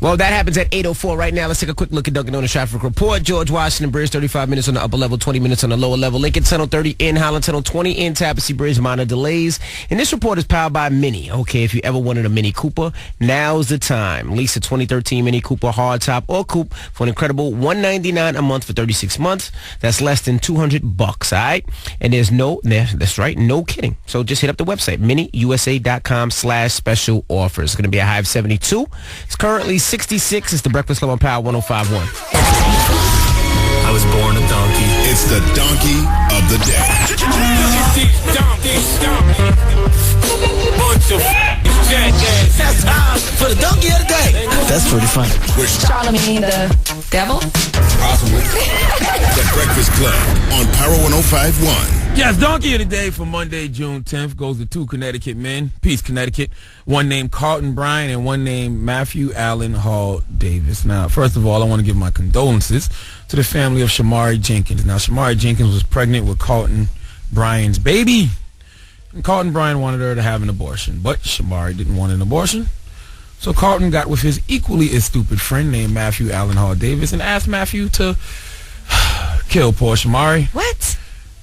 Well, that happens at 8:04 right now. Let's take a quick look at Dunkin' Donuts traffic report. George Washington Bridge, 35 minutes on the upper level, 20 minutes on the lower level. Lincoln Tunnel, 30 in. Holland Tunnel, 20 in. Tapestry Bridge, minor delays. And this report is powered by Mini. Okay, if you ever wanted a Mini Cooper, now's the time. Lease a 2013 Mini Cooper hardtop or coupe for an incredible $199 a month for 36 months. That's less than $200, all right? And that's right, no kidding. So just hit up the website, miniusa.com/special offers. It's going to be a high of 72. It's currently 66. It's the Breakfast Club on Power 105.1. I was born a donkey. It's the donkey of the day. That's time for the donkey of the day. That's pretty funny. Charlemagne the devil. Possibly. The Breakfast Club on Power 105.1. Yes, Donkey of the Day for Monday, June 10th goes to two Connecticut men. Peace, Connecticut. One named Carlton Bryan and one named Matthew Allen Hall Davis. Now, first of all, I want to give my condolences to the family of Shamari Jenkins. Now, Shamari Jenkins was pregnant with Carlton Bryan's baby. And Carlton Bryan wanted her to have an abortion, but Shamari didn't want an abortion. So Carlton got with his equally as stupid friend named Matthew Allen Hall Davis and asked Matthew to kill poor Shamari. What?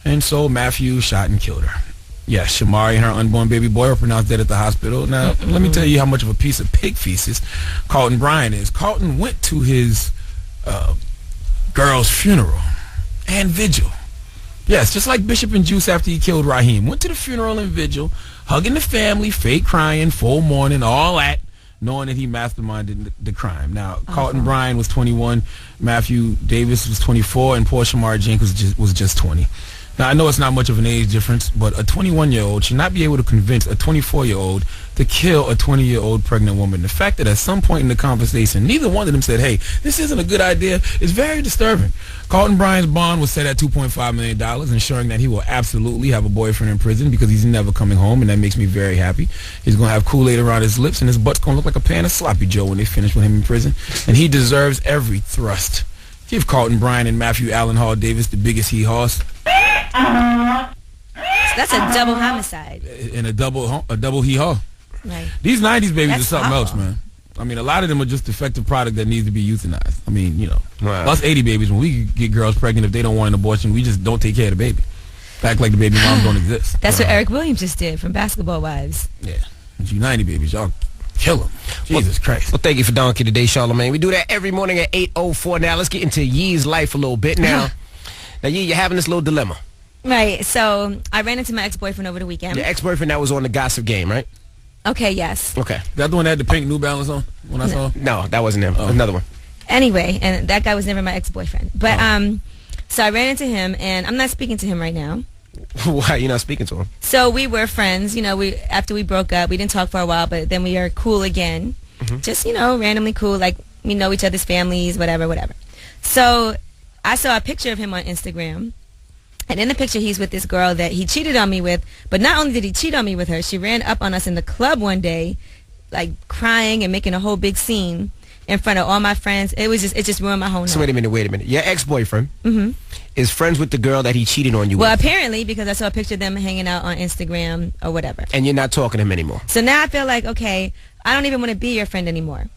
And so Matthew shot and killed her. Yes, Shamari and her unborn baby boy were pronounced dead at the hospital. Now, let me tell you how much of a piece of pig feces Carlton Bryan is. Carlton went to his girl's funeral and vigil. Yes, just like Bishop and Juice after he killed Raheem. Went to the funeral and vigil, hugging the family, fake crying, full mourning, all that, knowing that he masterminded the crime. Now, Carlton Bryan was 21, Matthew Davis was 24, and poor Shamari Jenkins was just 20. Now, I know it's not much of an age difference, but a 21-year-old should not be able to convince a 24-year-old to kill a 20-year-old pregnant woman. The fact that at some point in the conversation, neither one of them said, hey, this isn't a good idea, is very disturbing. Carlton Bryan's bond was set at $2.5 million, ensuring that he will absolutely have a boyfriend in prison because he's never coming home, and that makes me very happy. He's going to have Kool-Aid around his lips, and his butt's going to look like a pan of sloppy Joe when they finish with him in prison, and he deserves every thrust. Give Carlton Bryan and Matthew Allen Hall Davis the biggest hee-haws. That's a double homicide. And a double hee-haw. Right. These 90s babies That's are something awful. else, man. I mean, a lot of them are just defective product that needs to be euthanized. I mean, you know, us 80 babies, when we get girls pregnant, if they don't want an abortion, we just don't take care of the baby. Act like the baby moms don't exist. That's what Eric Williams just did from Basketball Wives. Yeah. You 90 babies, y'all kill them. Jesus Christ. Well, thank you for Donkey today, Charlamagne. We do that every morning at 8:04. Now, let's get into Yee's life a little bit. Now, Yee, you're having this little dilemma. Right. So, I ran into my ex-boyfriend over the weekend. Your ex-boyfriend that was on the gossip game, right? Okay, yes. Okay. That the one that had the pink New Balance on when I saw him? No, that wasn't him. Another one. Anyway, and that guy was never my ex-boyfriend. But, so I ran into him, and I'm not speaking to him right now. Why you're not speaking to him? So we were friends, you know, after we broke up, we didn't talk for a while, but then we are cool again. Just, you know, randomly cool, like we know each other's families, whatever. So I saw a picture of him on Instagram, and in the picture he's with this girl that he cheated on me with, but not only did he cheat on me with her, she ran up on us in the club one day, like crying and making a whole big scene in front of all my friends. It just ruined my whole night. So wait a minute. Your ex-boyfriend is friends with the girl that he cheated on you with. Well, apparently, because I saw a picture of them hanging out on Instagram or whatever. And you're not talking to him anymore. So now I feel like, okay, I don't even want to be your friend anymore.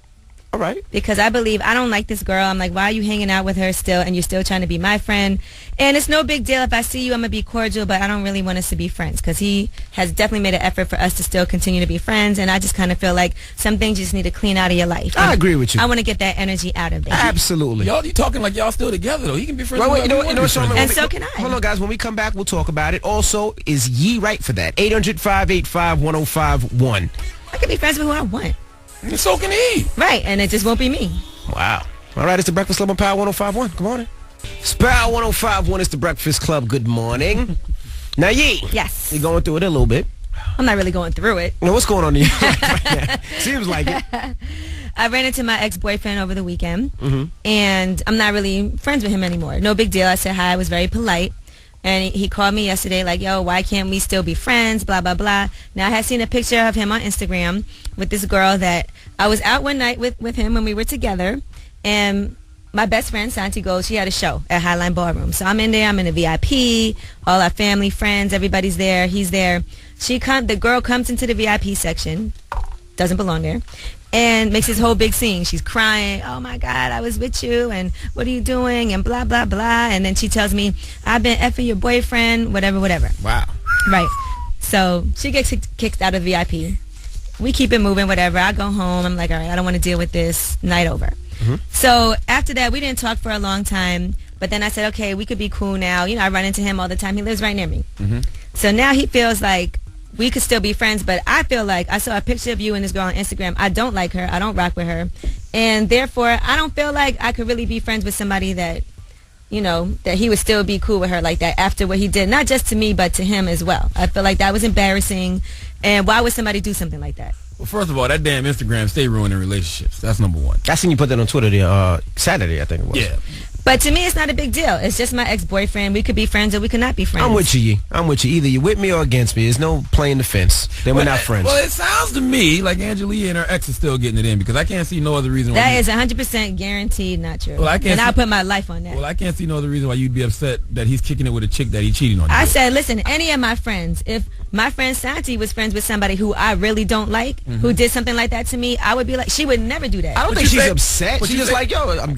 All right. Because I believe I don't like this girl. I'm like, why are you hanging out with her still and you're still trying to be my friend? And it's no big deal. If I see you, I'm going to be cordial, but I don't really want us to be friends because he has definitely made an effort for us to still continue to be friends. And I just kind of feel like some things you just need to clean out of your life. I agree with you. I want to get that energy out of it. Absolutely. Y'all, you talking like y'all still together, though. He can be friends with you know what, and so can I. Hold on, guys. When we come back, we'll talk about it. Also, is Yee right for that? 800-585-1051. I can be friends with who I want. And so can he. Right, and it just won't be me. Wow. All right, it's the Breakfast Club on Power 105.1. Good morning. It's Power 105.1. It's the Breakfast Club. Good morning. Now, Yee. Yes. You're going through it a little bit. I'm not really going through it. Now, what's going on in your life right now? Seems like it. I ran into my ex-boyfriend over the weekend, and I'm not really friends with him anymore. No big deal. I said hi. I was very polite. And he called me yesterday like, yo, why can't we still be friends, blah, blah, blah. Now, I had seen a picture of him on Instagram with this girl that I was out one night with him when we were together. And my best friend, Santi, goes, she had a show at Highline Ballroom. So I'm in there. I'm in the VIP. All our family, friends, everybody's there. He's there. The girl comes into the VIP section. Doesn't belong there. And makes this whole big scene. She's crying, oh my God, I was with you, and what are you doing, and blah, blah, blah. And then she tells me, I've been effing your boyfriend, whatever. Wow. Right. So she gets kicked out of VIP. We keep it moving, whatever. I go home. I'm like, all right, I don't want to deal with this. Night over. So after that, we didn't talk for a long time. But then I said, okay, we could be cool now. You know, I run into him all the time. He lives right near me. So now he feels like we could still be friends, but I feel like I saw a picture of you and this girl on Instagram. I don't like her. I don't rock with her. And therefore, I don't feel like I could really be friends with somebody that, you know, that he would still be cool with her like that after what he did. Not just to me, but to him as well. I feel like that was embarrassing. And why would somebody do something like that? Well, first of all, that damn Instagram stay ruining relationships. That's number one. I seen you put that on Twitter the Saturday, I think it was. Yeah. But to me, it's not a big deal. It's just my ex-boyfriend. We could be friends or we could not be friends. I'm with you, Yee. I'm with you. Either you're with me or against me. There's no playing the fence. Then we're not friends. Well, it sounds to me like Angelia and her ex is still getting it in because I can't see no other reason why. That is 100% guaranteed not true. Well, I can't and I'll put my life on that. Well, I can't see no other reason why you'd be upset that he's kicking it with a chick that he cheating on you. I said, listen, any of my friends, if my friend Santi was friends with somebody who I really don't like, who did something like that to me, I would be like, she would never do that. I don't think she's upset. She's just like, yo, I'm I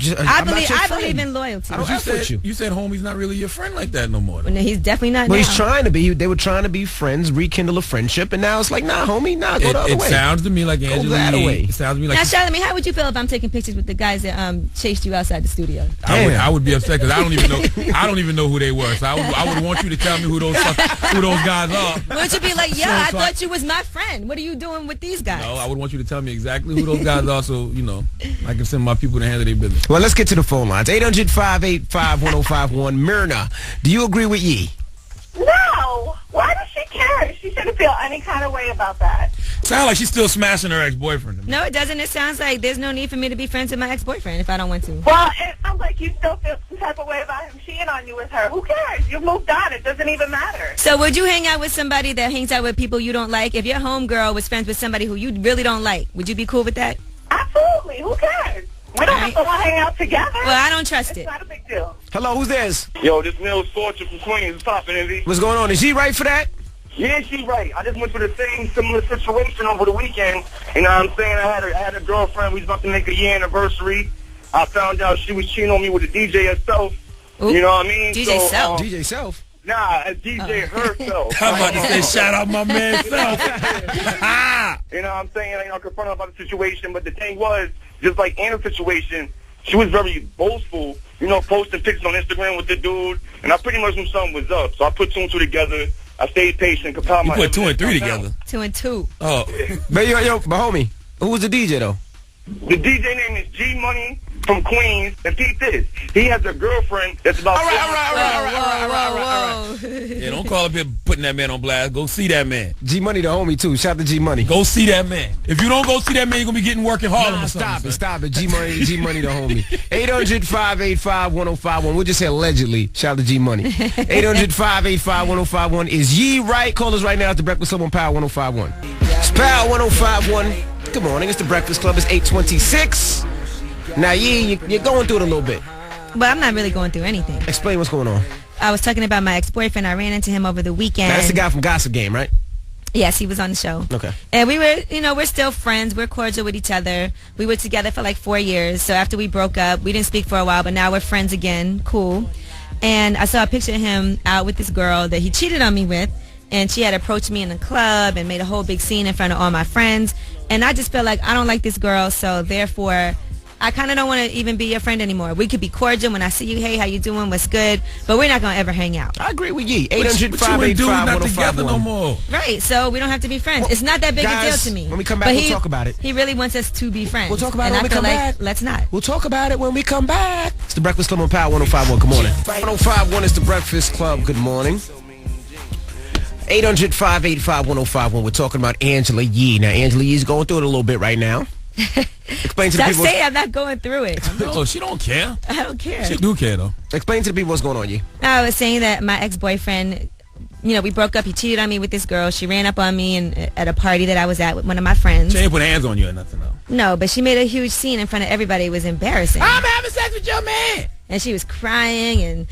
not your friend. believe in loyalty. I don't F with you. You said homie's not really your friend like that no more. Well, no, he's definitely not. Well, now. he's trying to be. They were trying to be friends, rekindle a friendship, and now it's like, nah, homie, nah, go the other way. It sounds to me like Angelia. It sounds to me like. Now, Charlamagne, how would you feel if I'm taking pictures with the guys that chased you outside the studio? I would be upset because I don't even know. I don't even know who they were. So I would want you to tell me who those guys are. Would you be like, yeah, I thought you was my friend. What are you doing with these guys? No, I would want you to tell me exactly who those guys are, so you know I can send my people to handle their business. Well, let's get to the phone lines. 800-585-1051. Myrna, do you agree with Yee? No. Why does she care? She shouldn't feel any kind of way about that. Sounds like she's still smashing her ex-boyfriend. No, it doesn't. It sounds like there's no need for me to be friends with my ex-boyfriend if I don't want to. Well, it sounds like you still feel some type of way about him cheating on you with her. Who cares? You moved on. It doesn't even matter. So would you hang out with somebody that hangs out with people you don't like? If your homegirl was friends with somebody who you really don't like, would you be cool with that? Absolutely. Who cares? We don't have to hang out together. Well, I don't trust it. It's not a big deal. Hello, who's this? Yo, this Mills Fortune from Queens is popping in. What's going on? Is he right for that? Yeah, she right. I just went through the same similar situation over the weekend. You know what I'm saying? I had a girlfriend. We was about to make a year anniversary. I found out she was cheating on me with a DJ herself. Ooh. You know what I mean? DJ Self. DJ Self. Nah, a DJ herself. I'm about to say, shout out my man Self. You know what I'm saying? I confronted her about the situation, but the thing was, just like Anna's situation, she was very boastful, posting pictures on Instagram with the dude, and I pretty much knew something was up. So I put 2 and 2 together. I stayed patient. You put 2 and 3 together. 2 and 2. Oh. But yo, my homie, who was the DJ though? The DJ name is G Money from Queens, and Pete this. He has a girlfriend that's about... All right. Yeah, don't call up here putting that man on blast. Go see that man. G Money the homie too. Shout out to G Money. Go see that man. If you don't go see that man, you're gonna be getting work in Harlem or something. Stop it. G Money the homie. 800-585-1051. We'll just say allegedly. Shout out to G Money. 800-585-1051. Is Yee right? Call us right now at the Breakfast Club on Power 1051. It's Power 1051. Good morning. It's the Breakfast Club. It's 8:26. Now, Yee, you're going through it a little bit. But I'm not really going through anything. Explain what's going on. I was talking about my ex-boyfriend. I ran into him over the weekend. Now, that's the guy from Gossip Game, right? Yes, he was on the show. Okay. And we were, we're still friends. We're cordial with each other. We were together for like 4 years. So after we broke up, we didn't speak for a while, but now we're friends again. Cool. And I saw a picture of him out with this girl that he cheated on me with. And she had approached me in the club and made a whole big scene in front of all my friends. And I just felt like I don't like this girl, so therefore I kind of don't want to even be your friend anymore. We could be cordial when I see you. Hey, how you doing? What's good? But we're not going to ever hang out. I agree with Yee. 800-585-1051. No more. Right, so we don't have to be friends. It's not that big a deal to me. When we come back, we'll talk about it. He really wants us to be friends. We'll talk about it when we come back. Let's not. We'll talk about it when we come back. It's the Breakfast Club on Power 1051. Good morning. 1051 is the Breakfast Club. Good morning. 800-585-1051. We're talking about Angela Yee. Now, Angela Yee's going through it a little bit right now. Explain to the people. Say I'm not going through it. No, she don't care. I don't care. She do care, though. Explain to the people what's going on, Yee. I was saying that my ex-boyfriend, we broke up. He cheated on me with this girl. She ran up on me at a party that I was at with one of my friends. She ain't put hands on you or nothing, though. No, but she made a huge scene in front of everybody. It was embarrassing. I'm having sex with your man. And she was crying, and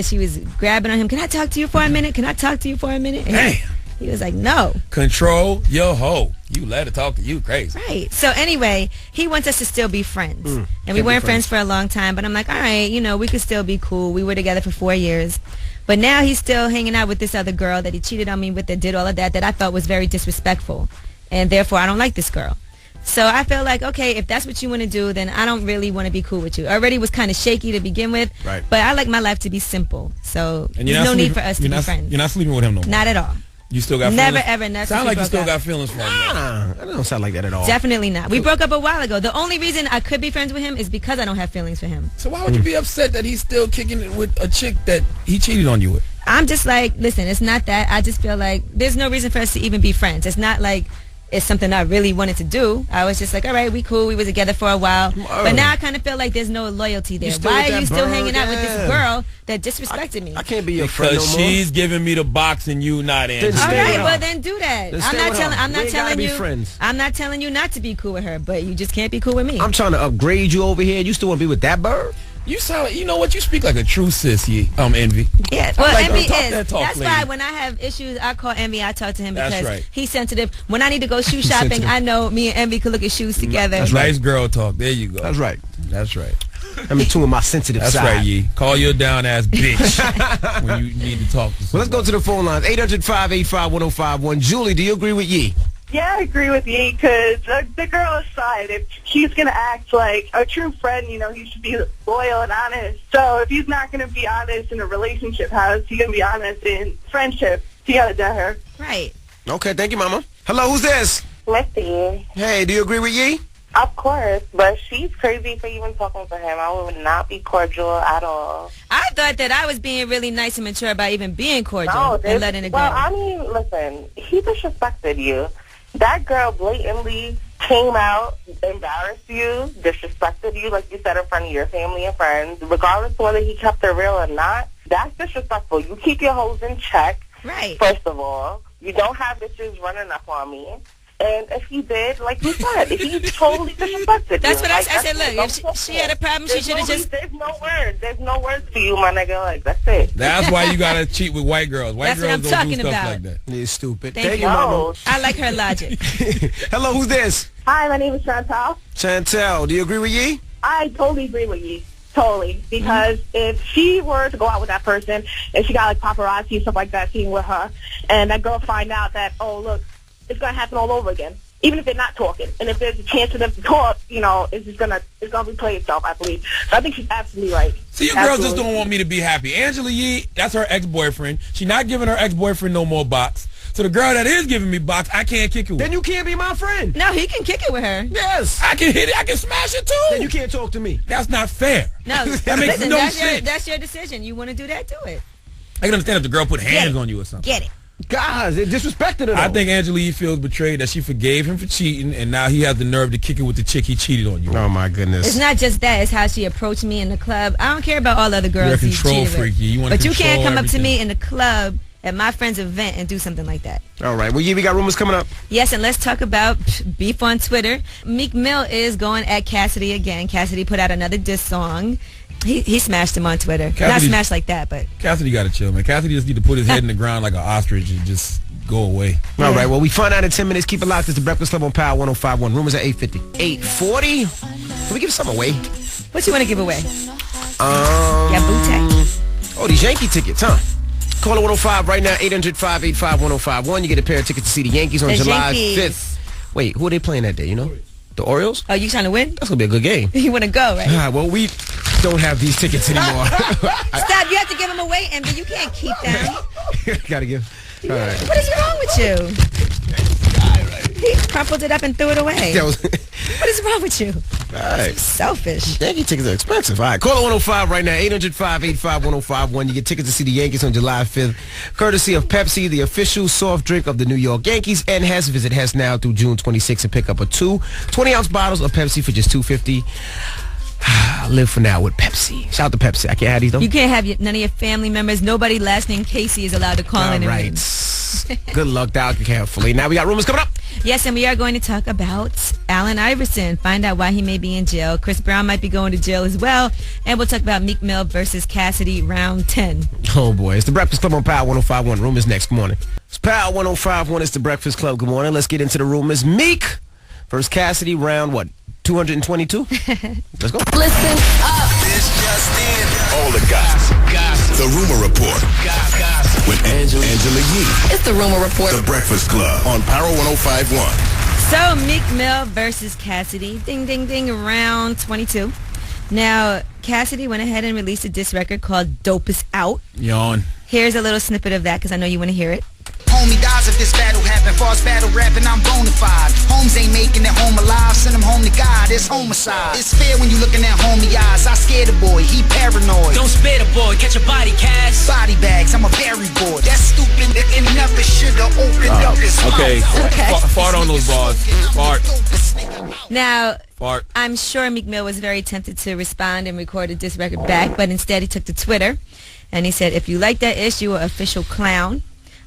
she was grabbing on him. Can I talk to you for a minute? Can I talk to you for a minute? And damn. He was like, no. Control your hoe. You let her talk to you crazy. Right. So anyway, he wants us to still be friends. And we weren't friends for a long time, but I'm like, all right, we could still be cool. We were together for 4 years. But now he's still hanging out with this other girl that he cheated on me with, that did all of that I thought was very disrespectful. And therefore, I don't like this girl. So I feel like, okay, if that's what you want to do, then I don't really want to be cool with you. I already was kind of shaky to begin with, right. But I like my life to be simple. So there's no need for us to be friends. You're not sleeping with him no more? Not at all. You still got never, feelings? ever, never. Sound like you still got feelings for him. Nah, that don't sound like that at all. Definitely not. We broke up a while ago. The only reason I could be friends with him is because I don't have feelings for him. So why would you be upset that he's still kicking it with a chick that he cheated on you with? I'm just like, listen, it's not that. I just feel like there's no reason for us to even be friends. It's not like it's something I really wanted to do. I was just like, all right, we cool. We were together for a while. But now I kind of feel like there's no loyalty there. Why are you still hanging out with this girl that disrespected me? I can't be your friend no more. Because she's giving me the box and you not answering. All right, well then do that. I'm not telling you not to be cool with her, but you just can't be cool with me. I'm trying to upgrade you over here. You still want to be with that bird? You sound, you know what? You speak like a true sis, Envy. Yeah, well, like, Envy is. That's lady. Why when I have issues, I call Envy. I talk to him because right. he's sensitive. When I need to go shoe shopping, I know me and Envy could look at shoes together. That's nice girl talk. There you go. That's right. That's right. I'm in tune with my sensitive side. That's right, Yee. Call your down-ass bitch when you need to talk to someone. Well, let's go to the phone lines. 800-585-1051. Julie, do you agree with Yee? Yeah, I agree with you because the girl aside, if he's going to act like a true friend, he should be loyal and honest. So if he's not going to be honest in a relationship, how is he going to be honest in friendship? He got to dare her. Right. Okay, thank you, Mama. Hello, who's this? Missy. Hey, do you agree with Yee? Of course, but she's crazy for even talking to him. I would not be cordial at all. I thought that I was being really nice and mature by even being cordial and letting it go. Well, I mean, listen, he disrespected you. That girl blatantly came out, embarrassed you, disrespected you, like you said, in front of your family and friends. Regardless of whether he kept it real or not, that's disrespectful. You keep your hoes in check, right? First of all. You don't have bitches running up on me. And if he did, like you said, he totally disrespected That's you. what I Like, said. Look, if she had a problem, she should have just... There's no words. There's no words for you, my nigga. Like, that's it. That's why you gotta cheat with white girls. White That's what girls I'm don't talking do stuff about. like that. You're stupid. Thank you, Mama. I like her logic. Hello, who's this? Hi, my name is Chantal. Chantel, do you agree with Yee? I totally agree with you. Totally. Because if she were to go out with that person and she got like paparazzi and stuff like that seen with her, and that girl find out that, oh, look, it's going to happen all over again. Even if they're not talking. And if there's a chance for them to talk, you know, it's gonna replay itself, I believe. So I think she's absolutely right. See, you girls just don't want me to be happy. Angela Yee, that's her ex-boyfriend. She's not giving her ex-boyfriend no more box. So the girl that is giving me box, I can't kick it with. Then you can't be my friend. No, he can kick it with her. Yes. I can hit it. I can smash it, too. Then you can't talk to me. That's not fair. No, that makes listen, no that's sense. that's your decision. You want to do that, do it. I can understand if the girl put hands on you or something. Get it. God, they disrespected her. I think Angela Yee feels betrayed that she forgave him for cheating, and now he has the nerve to kick it with the chick he cheated on you. Oh, my goodness. It's not just that. It's how she approached me in the club. I don't care about all other girls. You're a control cheated with. freak. You want But to you can't come up to everything. me in the club at my friend's event and do something like that. All right. Well, Yee, we got rumors coming up. Yes, and let's talk about beef on Twitter. Meek Mill is going at Cassidy again. Cassidy put out another diss song. He smashed him on Twitter. Not smashed like that, but... Cassidy got to chill, man. Cassidy just need to put his head in the ground like an ostrich and just go away. All right. Well, we find out in 10 minutes. Keep it locked. It's the Breakfast Club on Power 105.1. Rumors at 8:50. 8:40? Can we give some away? What you want to give away? Yeah, bootleg. Oh, these Yankee tickets, huh? Caller 105 right now, 800-585-1051. You get a pair of tickets to see the Yankees on July 5th. Wait, who are they playing that day, you know? The Orioles? Oh, you trying to win? That's going to be a good game. You want to go, right? Well, we don't have these tickets anymore. Stop. You have to give them away, and you can't keep them. Got to give. All right. What is wrong with you? He crumpled it up and threw it away. What is wrong with you? All right. So selfish. Yankee tickets are expensive. All right. Caller 105 right now, 800-585-1051. You get tickets to see the Yankees on July 5th, courtesy of Pepsi, the official soft drink of the New York Yankees, and Hess. Visit Hess now through June 26th and pick up a 20-ounce bottles of Pepsi for just $2.50. Live for now with Pepsi. Shout out to Pepsi. I can't have these though. You can't have none of your family members. Nobody last name Casey is allowed to call in. All right. Good luck, Doc. Carefully. Now we got rumors coming up. Yes, and we are going to talk about Allen Iverson. Find out why he may be in jail. Chris Brown might be going to jail as well. And we'll talk about Meek Mill versus Cassidy round 10. Oh boy. It's the Breakfast Club on Power 105.1. Rumors next. Good morning. It's Power 105.1. It's the Breakfast Club. Good morning. Let's get into the rumors. Meek versus Cassidy round what? 222? Let's go. Listen up. This just in. All the gossip. The Rumor Report. With Angela Yee. It's the Rumor Report. The Breakfast Club on Power 105.1. So, Meek Mill versus Cassidy. Ding, ding, ding. Round 22. Now, Cassidy went ahead and released a diss record called Dope Is Out. Yawn. Here's a little snippet of that because I know you want to hear it. Homie dies if this battle happen. False battle rapping, I'm bona fide. Homes ain't making it home alive. Send him home to God, it's homicide. It's fair when you looking at homie eyes. I scared the boy, he paranoid. Don't spare the boy, catch a body cast. Body bags, I'm a berry boy. That's stupid, it never should've opened up his mouth. Okay. Fart on those bars. Fart. Now, Fart. I'm sure Meek Mill was very tempted to respond and record a diss record back, but instead he took to Twitter and he said, if you like that ish, you are official clown.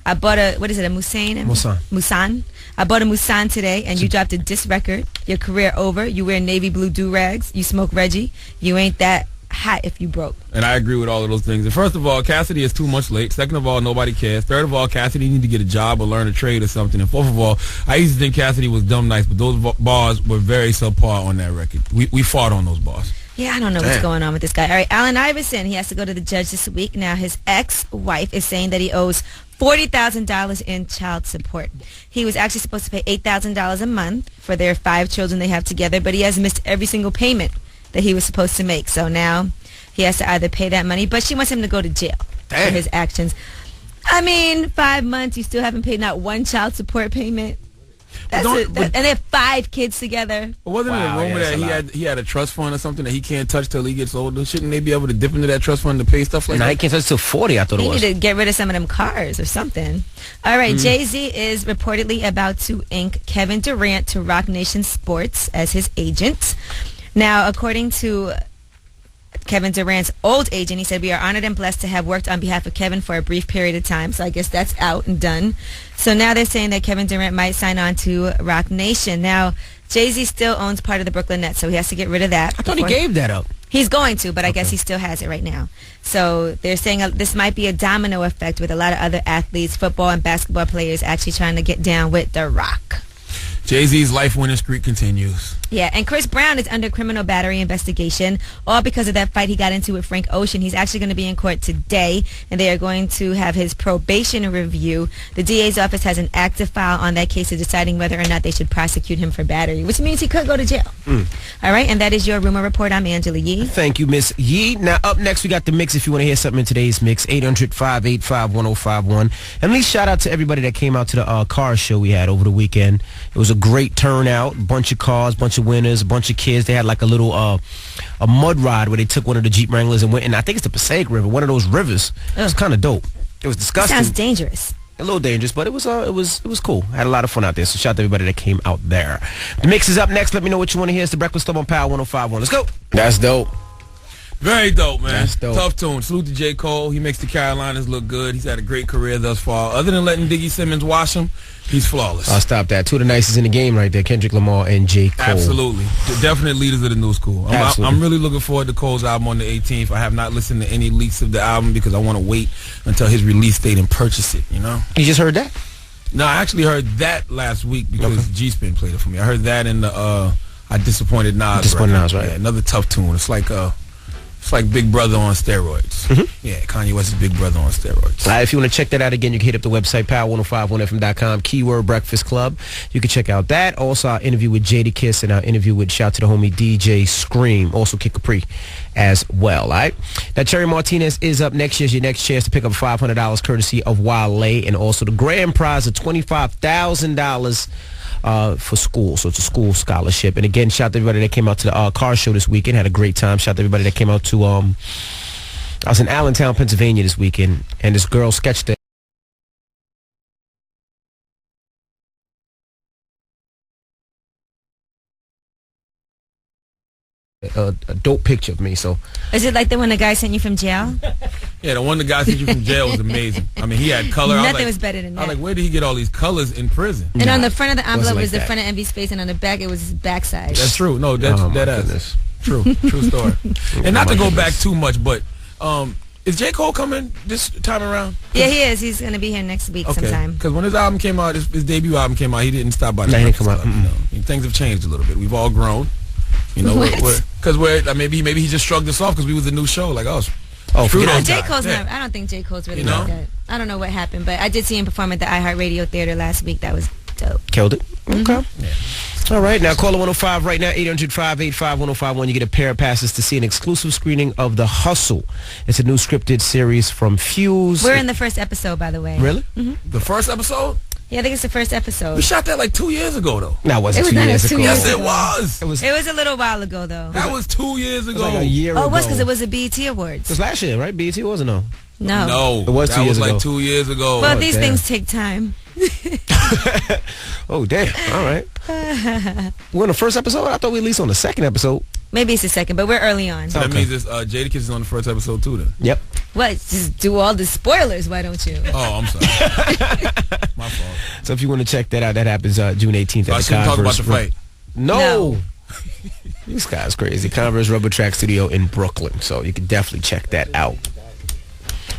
I bought a Musan? Musan. I bought a Musan today, and you dropped a diss record. Your career over. You wear navy blue do-rags. You smoke Reggie. You ain't that hot if you broke. And I agree with all of those things. And first of all, Cassidy is too much late. Second of all, nobody cares. Third of all, Cassidy need to get a job or learn a trade or something. And fourth of all, I used to think Cassidy was dumb nice, but those bars were very subpar on that record. We fought on those bars. Yeah, I don't know what's going on with this guy. All right, Allen Iverson, he has to go to the judge this week. Now, his ex-wife is saying that he owes $40,000 in child support. He was actually supposed to pay $8,000 a month for their 5 children they have together, but he has missed every single payment that he was supposed to make. So now he has to either pay that money, but she wants him to go to jail for his actions. I mean, 5 months, you still haven't paid not one child support payment. And they have 5 kids together. Wasn't it a rumor that he had a trust fund or something that he can't touch till he gets older? Shouldn't they be able to dip into that trust fund to pay stuff like that? No, he can't touch till 40, I thought it was. He need to get rid of some of them cars or something. All right, Jay-Z is reportedly about to ink Kevin Durant to Roc Nation Sports as his agent. Now, according to Kevin Durant's old agent. He said, "We are honored and blessed to have worked on behalf of Kevin for a brief period of time." So I guess that's out and done. So now they're saying that Kevin Durant might sign on to Roc Nation. Now, Jay-Z still owns part of the Brooklyn Nets, so he has to get rid of that. I thought he gave that up. He's going to, but I guess he still has it right now. So they're saying this might be a domino effect with a lot of other athletes, football and basketball players actually trying to get down with The Rock. Jay-Z's life-winning streak continues. Yeah, and Chris Brown is under criminal battery investigation, all because of that fight he got into with Frank Ocean. He's actually going to be in court today, and they are going to have his probation review. The DA's office has an active file on that case of deciding whether or not they should prosecute him for battery, which means he could go to jail. All right, and that is your Rumor Report. I'm Angela Yee. Thank you, Miss Yee. Now, up next, we got the mix. If you want to hear something in today's mix, 800-585-1051. And at least shout out to everybody that came out to the car show we had over the weekend. It was a great turnout, bunch of cars, bunch of winners, a bunch of kids. They had like a little a mud ride where they took one of the Jeep Wranglers and went in, I think it's the Passaic River, one of those rivers. It was kind of dope. It was disgusting. Sounds dangerous. A little dangerous, but it was cool. Had a lot of fun out there. So shout out to everybody that came out there. The mix is up next. Let me know what you want to hear. It's the Breakfast Club on Power 105.1. Let's go. That's dope. Very dope, man. That's dope. Tough tune. Salute to J. Cole. He makes the Carolinas look good. He's had a great career thus far. Other than letting Diggy Simmons wash him, he's flawless. I'll stop that. Two of the nicest in the game right there, Kendrick Lamar and J. Cole. Absolutely. The definite leaders of the new school. I'm really looking forward to Cole's album on the 18th. I have not listened to any leaks of the album because I want to wait until his release date and purchase it, you know? You just heard that? No, I actually heard that last week because G-Spin played it for me. I heard that in the I Disappointed Nas. Disappointed Nas, right? Yeah, another tough tune. It's like Big Brother on steroids. Yeah, Kanye West's Big Brother on steroids. All right, if you want to check that out again, you can hit up the website, power1051fm.com, keyword Breakfast Club. You can check out that. Also, our interview with Jadakiss and our interview with, shout to the homie DJ Scream. Also, Kid Capri as well, all right? Now, Cherry Martinez is up next. Here's your next chance to pick up $500 courtesy of Wale, and also the grand prize of $25,000 for school. So it's a school scholarship. And again, shout out to everybody that came out to the car show this weekend. Had a great time. Shout out to everybody that came out to I was in Allentown, Pennsylvania this weekend, and this girl sketched a dope picture of me. So is it like the one the guy sent you from jail? Yeah, the one the guy sent you from jail was amazing. I mean, he had color. Nothing was better than that. I was like, where did he get all these colors in prison? And on the front of the envelope was the front of Envy's face, and on the back it was his backside. That's true. No, that's true. True story. And not to go back too much, but is J. Cole coming this time around? Yeah, he is. He's going to be here next week sometime. Because when his album came out, his debut album came out, he didn't stop by the Breakfast Club. You know? Things have changed a little bit. We've all grown. You know, because maybe he just shrugged us off because we was a new show. Like, J. Cole's not. I don't think J. Cole's really like that. I don't know what happened, but I did see him perform at the iHeartRadio Theater last week. That was dope. Killed it. Okay. Yeah. All right, now caller 105 right now, 800-585-1051. You get a pair of passes to see an exclusive screening of The Hustle. It's a new scripted series from Fuse. We're in the first episode, by the way. Really? The first episode? Yeah, I think it's the first episode. We shot that like 2 years ago, though. No, it wasn't 2 years ago. Yes, it was. It was a little while ago, though. That was 2 years ago. It was like a year ago. Oh, it was because it was the BET Awards. It was last year, right? BET wasn't, no? No. It was 2 years ago. That was like 2 years ago. Well, these things take time. Oh, damn. All right. We're on the first episode? I thought we released on the second episode. Maybe it's the second, but we're early on. So that means Jadakiss is on the first episode, too, then? Yep. What? Just do all the spoilers, why don't you? Oh, I'm sorry. My fault. So if you want to check that out, that happens June 18th at the Converse. Talk about the fight. No. This guy's crazy. Converse Rubber Track Studio in Brooklyn. So you can definitely check that out.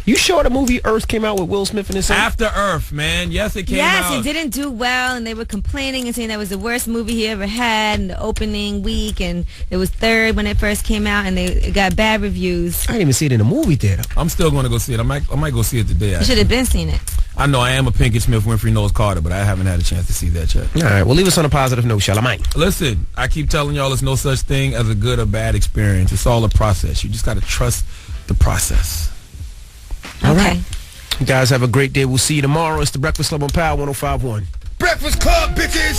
You sure the movie Earth came out with Will Smith in it? After Earth, man. Yes, it came out. Yes, it didn't do well, and they were complaining and saying that was the worst movie he ever had in the opening week, and it was third when it first came out, and it got bad reviews. I didn't even see it in the movie theater. I'm still going to go see it. I might go see it today. You should have been seen it. I know I am a Pinkett Smith, Winfrey Knowles Carter, but I haven't had a chance to see that yet. All right, well, leave us on a positive note, Charlamagne. Listen, I keep telling y'all there's no such thing as a good or bad experience. It's all a process. You just got to trust the process. All right. You guys have a great day. We'll see you tomorrow. It's the Breakfast Club on Power 105.1. Breakfast Club, bitches!